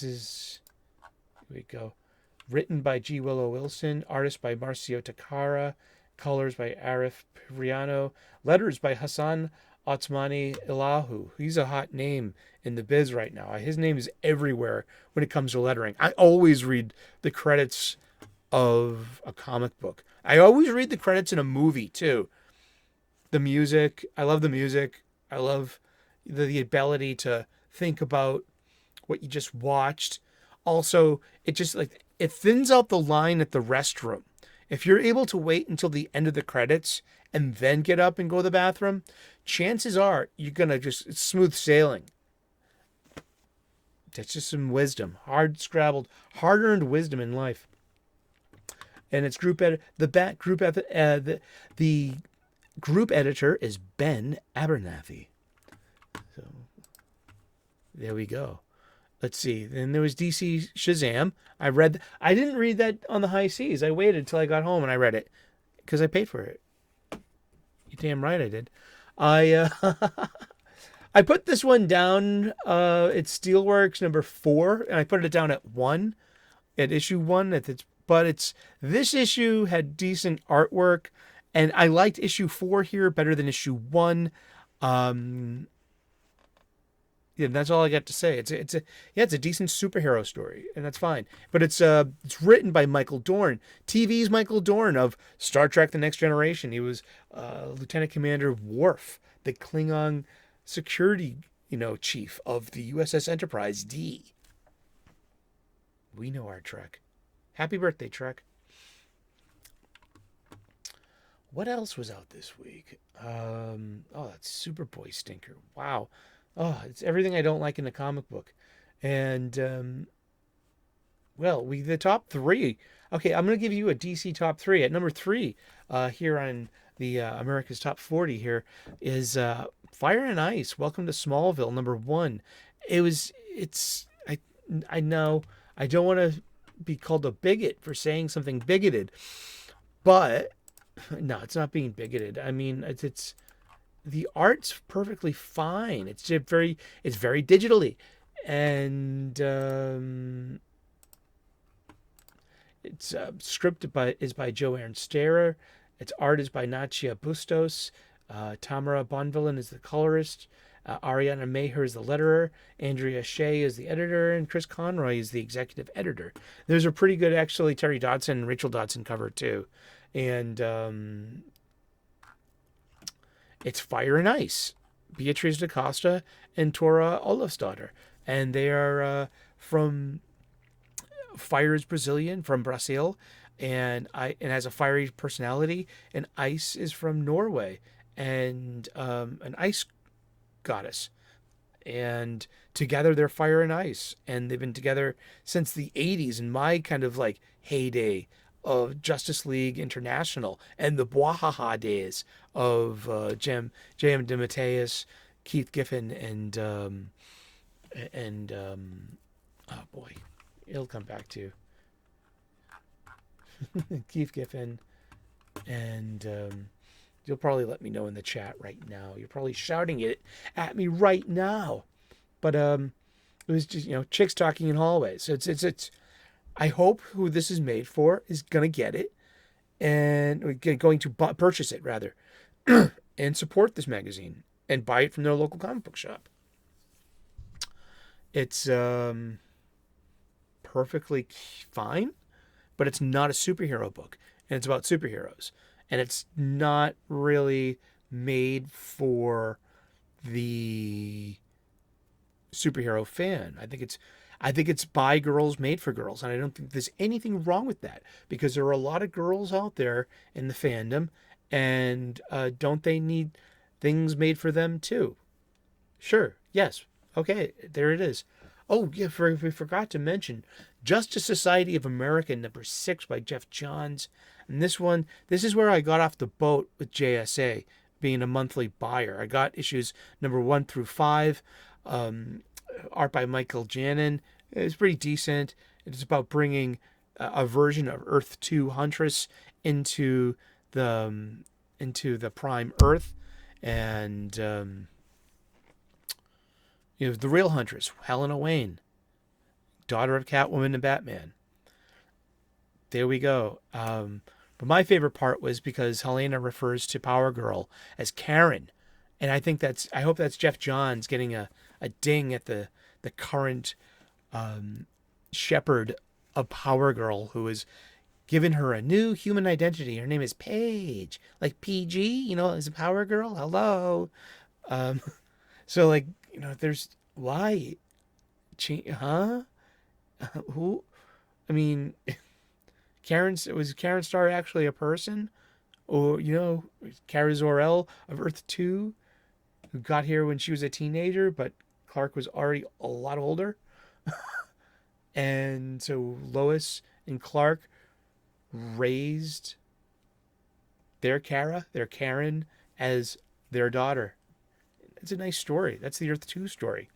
is, here we go. Written by G. Willow Wilson, artist by Marcio Takara, colors by Arif Priano, letters by Hassan Otsmani Ilahu. He's a hot name in the biz right now. His name is everywhere when it comes to lettering. I always read the credits of a comic book. I always read the credits in a movie too. The music, I love the music. I love the ability to think about what you just watched. Also, it just like it thins out the line at the restroom. If you're able to wait until the end of the credits and then get up and go to the bathroom, chances are you're going to it's smooth sailing. That's just some wisdom, hard-earned wisdom in life. And it's the group editor is Ben Abernathy. So there we go. Let's see. Then there was DC Shazam. I didn't read that on the high seas. I waited till I got home and I read it because I paid for it. You damn right I did. I put this one down. It's Steelworks number 4, and I put it down at 1, at issue 1. But this issue had decent artwork, and I liked issue 4 here better than issue 1. Yeah, that's all I got to say. It's a decent superhero story, and that's fine. But it's written by Michael Dorn, TV's Michael Dorn of Star Trek: The Next Generation. He was Lieutenant Commander Worf, the Klingon security, chief of the USS Enterprise D. We know our Trek. Happy birthday, Trek. What else was out this week? That's Superboy stinker. Wow. Oh, it's everything I don't like in a comic book. And, the top 3. Okay, I'm going to give you a DC top 3. At number 3, here on the America's Top 40 here, is Fire and Ice, Welcome to Smallville, number 1. It it's I know I don't want to be called a bigot for saying something bigoted, but no, it's not being bigoted. I mean, it's the art's perfectly fine. It's very digitally, and it's script is by Joe Ernst-Starer. Its art is by Natia Bustos. Tamara Bonvillain is the colorist. Ariana Maher is the letterer. Andrea Shea is the editor, and Chris Conroy is the executive editor. There's a pretty good, actually, Terry Dodson and Rachel Dodson cover too, and it's Fire and Ice, Beatriz da Costa and Tora Olafsdottir, and they are from Fire is Brazilian, from Brazil, and has a fiery personality, and Ice is from Norway, and an ice goddess, and together they're Fire and Ice, and they've been together since the 80s, in my kind of like heyday of Justice League International, and the Bwahaha days of J.M. DeMatteis, Keith Giffen, and oh boy, it'll come back to Keith Giffen, and you'll probably let me know in the chat right now. You're probably shouting it at me right now, but it was just, chicks talking in hallways. So it's I hope who this is made for is gonna get it, and going to purchase it rather, and support this magazine and buy it from their local comic book shop. It's perfectly fine, but it's not a superhero book, and it's about superheroes, and it's not really made for the superhero fan. I think it's by girls, made for girls, and I don't think there's anything wrong with that, because there are a lot of girls out there in the fandom, and don't they need things made for them too? Sure, yes, okay, there it is. Oh yeah, we forgot to mention Justice Society of America #6 by Jeff Johns, and this is where I got off the boat with JSA being a monthly buyer. I got issues #1 through 5. Art by Michael Janin. It's pretty decent. It's about bringing a version of Earth 2 Huntress into the Prime Earth, and the real Huntress, Helena Wayne, daughter of Catwoman and Batman. There we go. But my favorite part was because Helena refers to Power Girl as Karen, and I hope that's Jeff Johns getting a ding at the current shepherd of Power Girl, who has given her a new human identity. Her name is Paige, like PG, as a Power Girl. Hello. So there's why, huh? Who? I mean, was Karen Starr actually a person, or Kara Zor-El of Earth 2, who got here when she was a teenager, but Clark was already a lot older, and so Lois and Clark raised their Karen, as their daughter. It's a nice story. That's the Earth 2 story.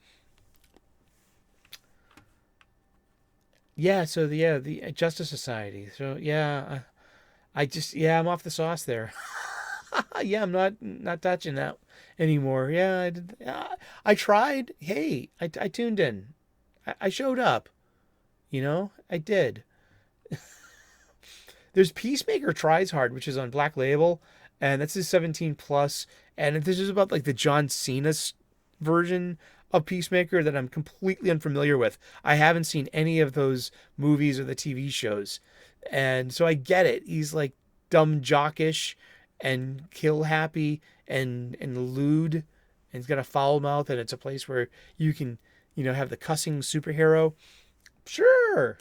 Yeah, so the Justice Society. So yeah, I'm off the sauce there. Yeah, I'm not touching that anymore. Yeah, I tried. Hey, I tuned in. I showed up. I did. There's Peacemaker Tries Hard, which is on Black Label, and that's his 17+. And this is about like the John Cena version of Peacemaker that I'm completely unfamiliar with. I haven't seen any of those movies or the TV shows, and so I get it. He's like dumb jockish and kill happy and lewd, and he's got a foul mouth, and it's a place where you can have the cussing superhero. Sure,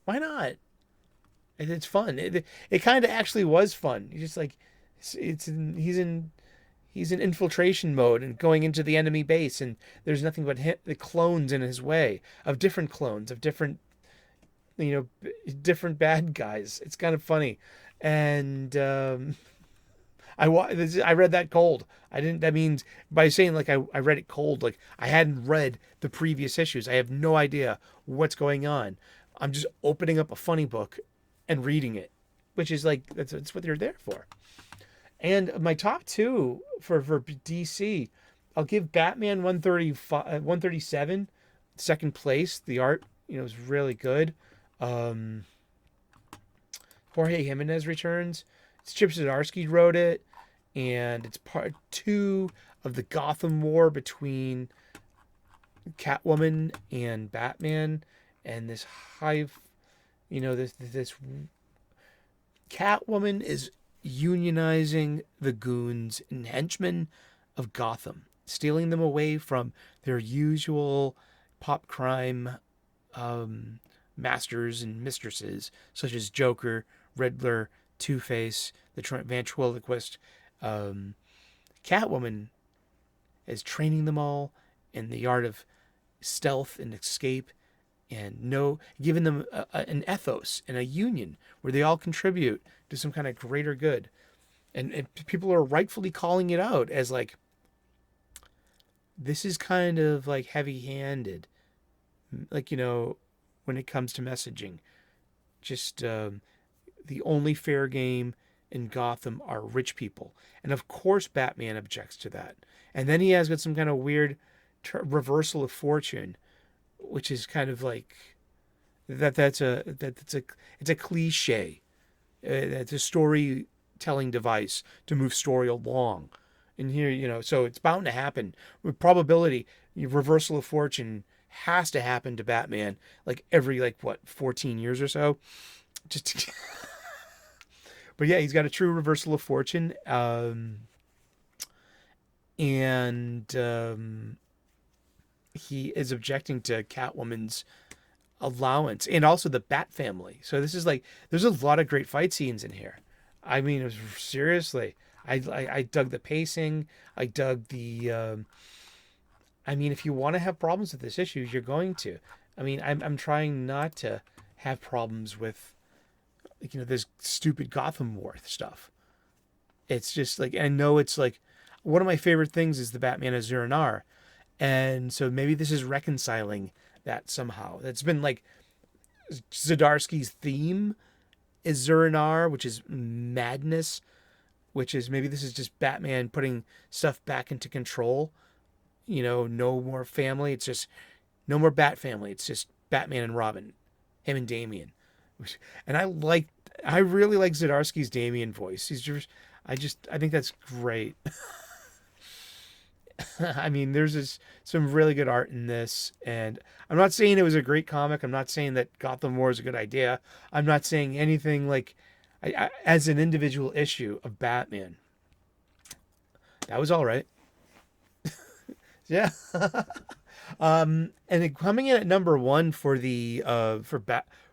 why not? It's fun. It kind of actually was fun. He's just like he's in infiltration mode and going into the enemy base, and there's nothing but the clones in his way of different clones of different different bad guys. It's kind of funny, and I read that cold. I didn't. That means by saying like I read it cold, like I hadn't read the previous issues. I have no idea what's going on. I'm just opening up a funny book and reading it, which is like that's what they're there for. And my top two for DC, I'll give Batman 135, 137, second place. The art, is really good. Um, Jorge Jimenez returns. Chip Zdarsky wrote it, and it's part two of the Gotham War between Catwoman and Batman, and this this Catwoman is unionizing the goons and henchmen of Gotham, stealing them away from their usual pop crime masters and mistresses, such as Joker, Riddler, Two-Face, the ventriloquist. Catwoman is training them all in the art of stealth and escape, and giving them an ethos and a union where they all contribute to some kind of greater good. And people are rightfully calling it out as like, this is kind of like heavy-handed, like, when it comes to messaging. Just the only fair game in Gotham are rich people. And of course Batman objects to that. And then he has got some kind of weird reversal of fortune, which is kind of like it's a cliche. It's a storytelling device to move story along. And here, so it's bound to happen. With probability, reversal of fortune has to happen to Batman like every 14 years or so. Just but yeah, he's got a true reversal of fortune. And he is objecting to Catwoman's allowance and also the Bat family. So this is there's a lot of great fight scenes in here. I mean, it was seriously, I dug the pacing. I dug the, if you want to have problems with this issue, you're going to. I'm trying not to have problems with, this stupid Gotham War stuff. It's just I know it's one of my favorite things is the Batman as Zur-En-Arrh. And so maybe this is reconciling that somehow. That's been Zdarsky's theme is Zur-En-Arrh, which is madness, which is maybe this is just Batman putting stuff back into control. No more family. It's just no more Bat family. It's just Batman and Robin, him and Damian. And I really like Zdarsky's Damian voice. I think that's great. There's some really good art in this, and I'm not saying it was a great comic. I'm not saying that Gotham War is a good idea. I'm not saying anything as an individual issue of Batman. That was all right. Yeah. And coming in at number one for the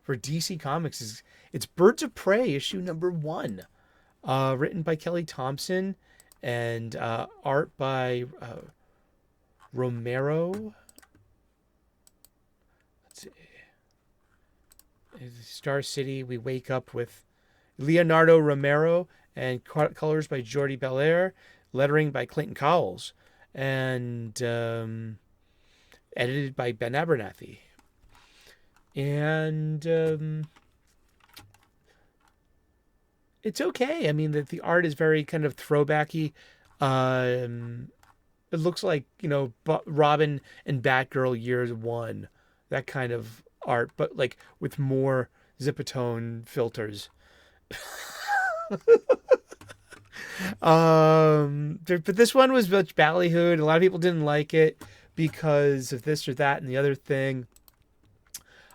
for DC Comics it's Birds of Prey issue number 1, written by Kelly Thompson. And art by Romero. Let's see. Star City, we wake up with Leonardo Romero, and colors by Jordi Belair, lettering by Clayton Cowles, and edited by Ben Abernathy. And it's okay. The art is very kind of throwbacky. It looks like, Robin and Batgirl years 1, that kind of art, but with more Zipatone filters. But this one was much ballyhooed. A lot of people didn't like it because of this or that and the other thing.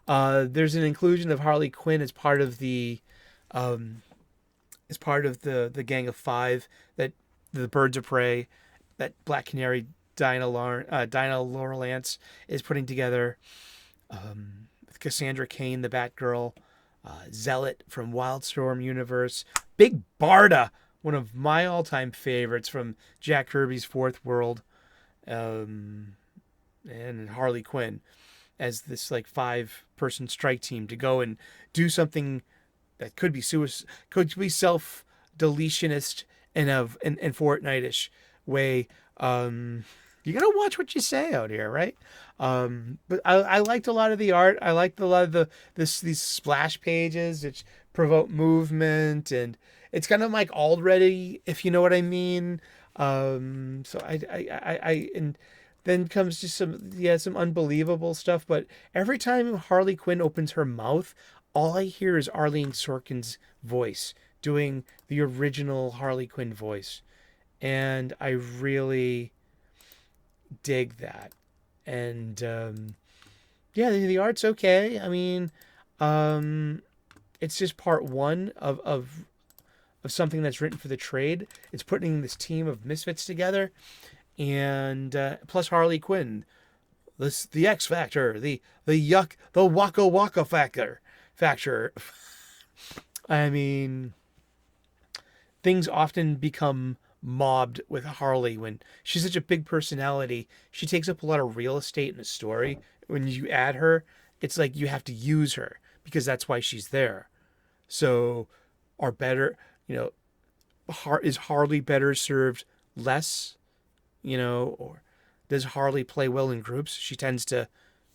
There's an inclusion of Harley Quinn as part of the Gang of Five, that the Birds of Prey, that Black Canary Dinah Laurelance is putting together. With Cassandra Cain, the Batgirl, Zealot from Wildstorm universe, Big Barda, one of my all-time favorites from Jack Kirby's Fourth World, and Harley Quinn as this 5-person strike team to go and do something that could be self-deletionist in Fortnite-ish way. You gotta watch what you say out here, right? But I liked a lot of the art. I liked a lot of these splash pages which provoke movement, and it's kind of like already, if you know what I mean. So and then comes just some unbelievable stuff. But every time Harley Quinn opens her mouth, all I hear is Arlene Sorkin's voice doing the original Harley Quinn voice, and I really dig that. And yeah, the art's okay. I mean, it's just part one of something that's written for the trade. It's putting this team of misfits together, and plus Harley Quinn, the X Factor, the Waka Waka factor. I mean, things often become mobbed with Harley when she's such a big personality. She takes up a lot of real estate in a story. When you add her, it's like you have to use her because that's why she's there. So, are better, is Harley better served less, or does Harley play well in groups? She tends to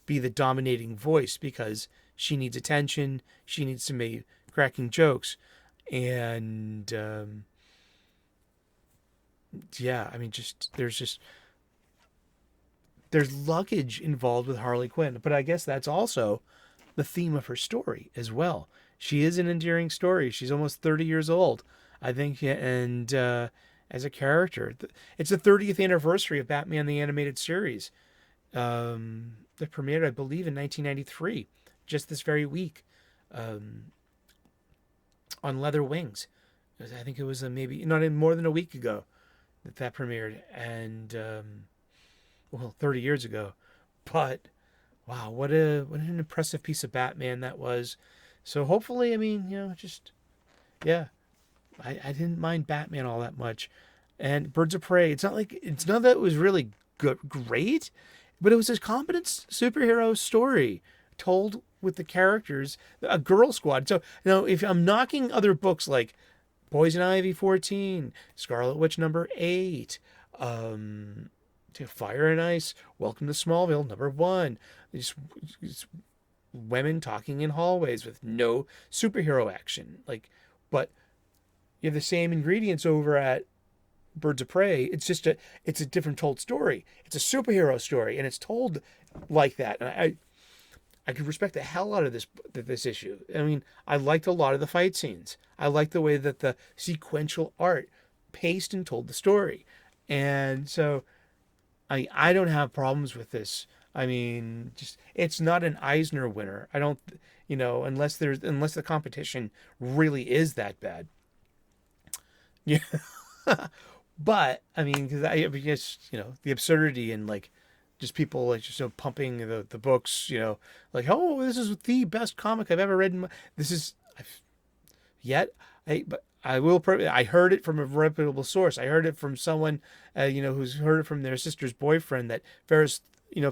be the dominating voice because she needs attention. She needs somebody cracking jokes. And, yeah, I mean, there's luggage involved with Harley Quinn, but I guess that's also the theme of her story as well. She is an endearing story. She's almost 30 years old, I think, and as a character, it's the 30th anniversary of Batman the Animated Series. That premiered, I believe, in 1993, just this very week, on Leather Wings. I think it was maybe not more than a week ago that premiered, and 30 years ago. But wow, what an impressive piece of Batman that was. So hopefully, I mean, I didn't mind Batman all that much. And Birds of Prey, it's not that it was really great, but it was a competent superhero story told with the characters, a girl squad. So, if I'm knocking other books like Poison Ivy 14, Scarlet Witch number 8, Fire and Ice, Welcome to Smallville number 1, just women talking in hallways with no superhero action. But you have the same ingredients over at Birds of Prey. It's a different told story. It's a superhero story, and it's told like that. And I could respect the hell out of this issue. I mean, I liked a lot of the fight scenes. I liked the way that the sequential art paced and told the story. And so I don't have problems with this. I mean, it's not an Eisner winner. I don't, unless the competition really is that bad. Yeah. But I mean, because the absurdity and just people pumping the books, this is the best comic I've ever read. But I will. I heard it from a reputable source. I heard it from someone, who's heard it from their sister's boyfriend that Ferris,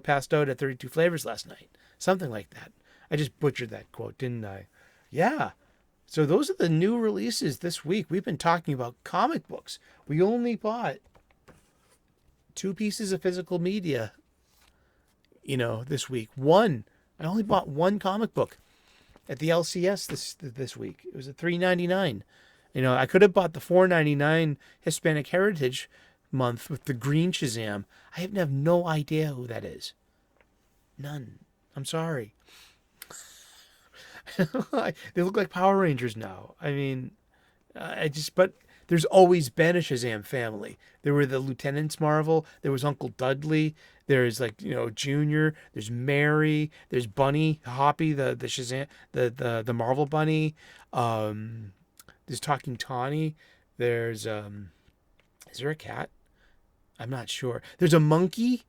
passed out at 32 Flavors last night. Something like that. I just butchered that quote, didn't I? Yeah. So those are the new releases this week. We've been talking about comic books. We only bought 2 pieces of physical media, this week. I only bought 1 comic book at the LCS this week. It was at $3.99. I could have bought the $4.99 Hispanic Heritage Month with the green Shazam. I have no idea who that is. None. I'm sorry. They look like Power Rangers now. I mean, but there's always been a Shazam family. There were the Lieutenants Marvel. There was Uncle Dudley. There's Junior. There's Mary. There's Bunny, Hoppy, the Shazam, the Marvel Bunny. There's Talking Tawny. There's is there a cat? I'm not sure. There's a monkey.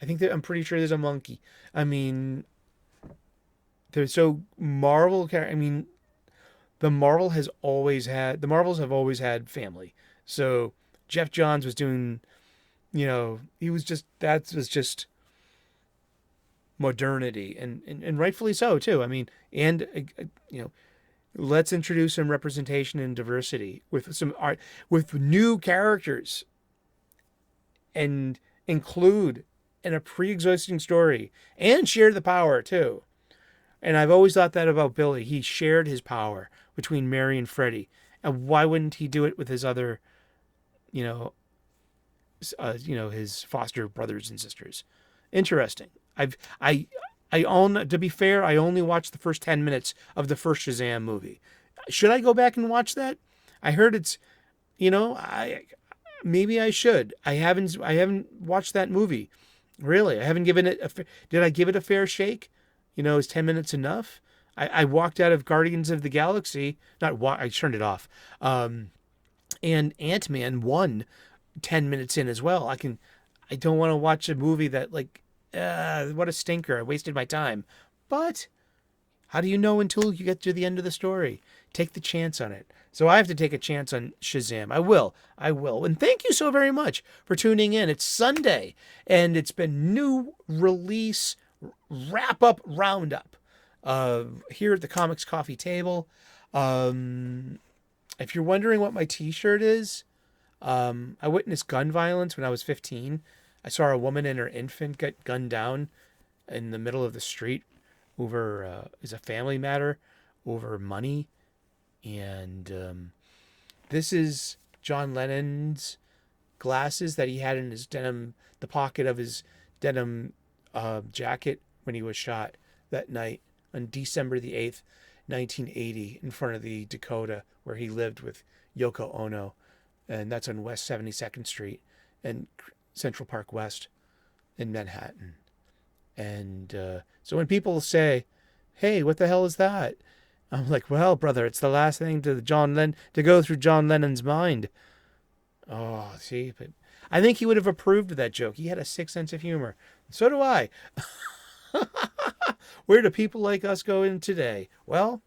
I'm pretty sure there's a monkey. I mean, Marvel. I mean, the Marvels have always had family. So Jeff Johns was doing, that was just modernity, and rightfully so too. I mean, and Let's introduce some representation and diversity with some art, with new characters, and include in a pre-existing story, and share the power too. And I've always thought that about Billy. He shared his power between Mary and Freddie. And why wouldn't he do it with his other, you know, his foster brothers and sisters? Interesting. To be fair, I only watched the first 10 minutes of the first Shazam movie. Should I go back and watch that? I heard it's, maybe I should. I haven't watched that movie. Really, I haven't given it did I give it a fair shake? Is 10 minutes enough? I walked out of Guardians of the Galaxy. I turned it off. And Ant-Man 1 10 minutes in as well. I don't want to watch a movie that what a stinker. I wasted my time. But how do you know until you get to the end of the story? Take the chance on it. So I have to take a chance on Shazam. I will. And thank you so very much for tuning in. It's Sunday, and it's been new release wrap-up roundup here at the Comics Coffee Table. If you're wondering what my t-shirt is, I witnessed gun violence when I was 15. I saw a woman and her infant get gunned down in the middle of the street over is a family matter over money. And this is John Lennon's glasses that he had in his the pocket of his denim jacket when he was shot that night on December the 8th, 1980, in front of the Dakota where he lived with Yoko Ono. And that's on West 72nd Street and Central Park West in Manhattan. And so when people say, hey, what the hell is that? I'm like, well, brother, it's the last thing to go through John Lennon's mind. Oh, see, but I think he would have approved of that joke. He had a sick sense of humor. So do I. Where do people like us go in today? Well,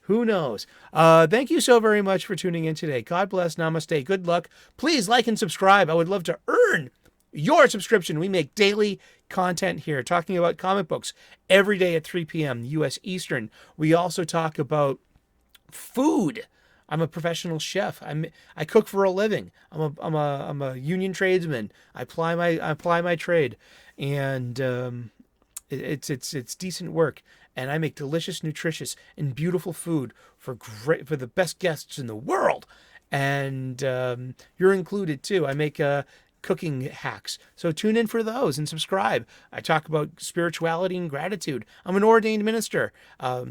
who knows? Thank you so very much for tuning in today. God bless. Namaste. Good luck. Please like and subscribe. I would love to earn your subscription. We make daily content here talking about comic books every day at 3 p.m. U.S. Eastern. We also talk about food. I'm a professional chef. I cook for a living. I'm a union tradesman. I ply my trade, and it's decent work. And I make delicious, nutritious, and beautiful food for the best guests in the world. And you're included too. I make cooking hacks. So tune in for those and subscribe. I talk about spirituality and gratitude. I'm an ordained minister, a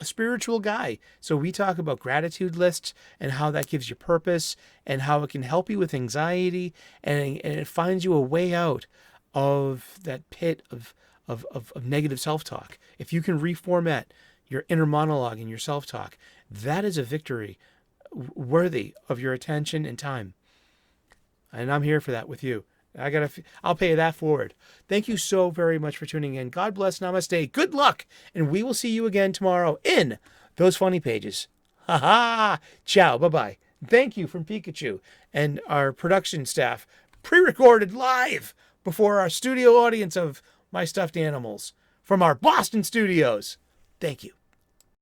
spiritual guy. So we talk about gratitude lists and how that gives you purpose and how it can help you with anxiety, and it finds you a way out of that pit of negative self-talk. If you can reformat your inner monologue and your self-talk, that is a victory worthy of your attention and time. And I'm here for that with you. I'll pay that forward. Thank you so very much for tuning in. God bless. Namaste. Good luck. And we will see you again tomorrow in those funny pages. Ha ha. Ciao. Bye-bye. Thank you from Pikachu and our production staff, pre-recorded live before our studio audience of my stuffed animals from our Boston studios. Thank you.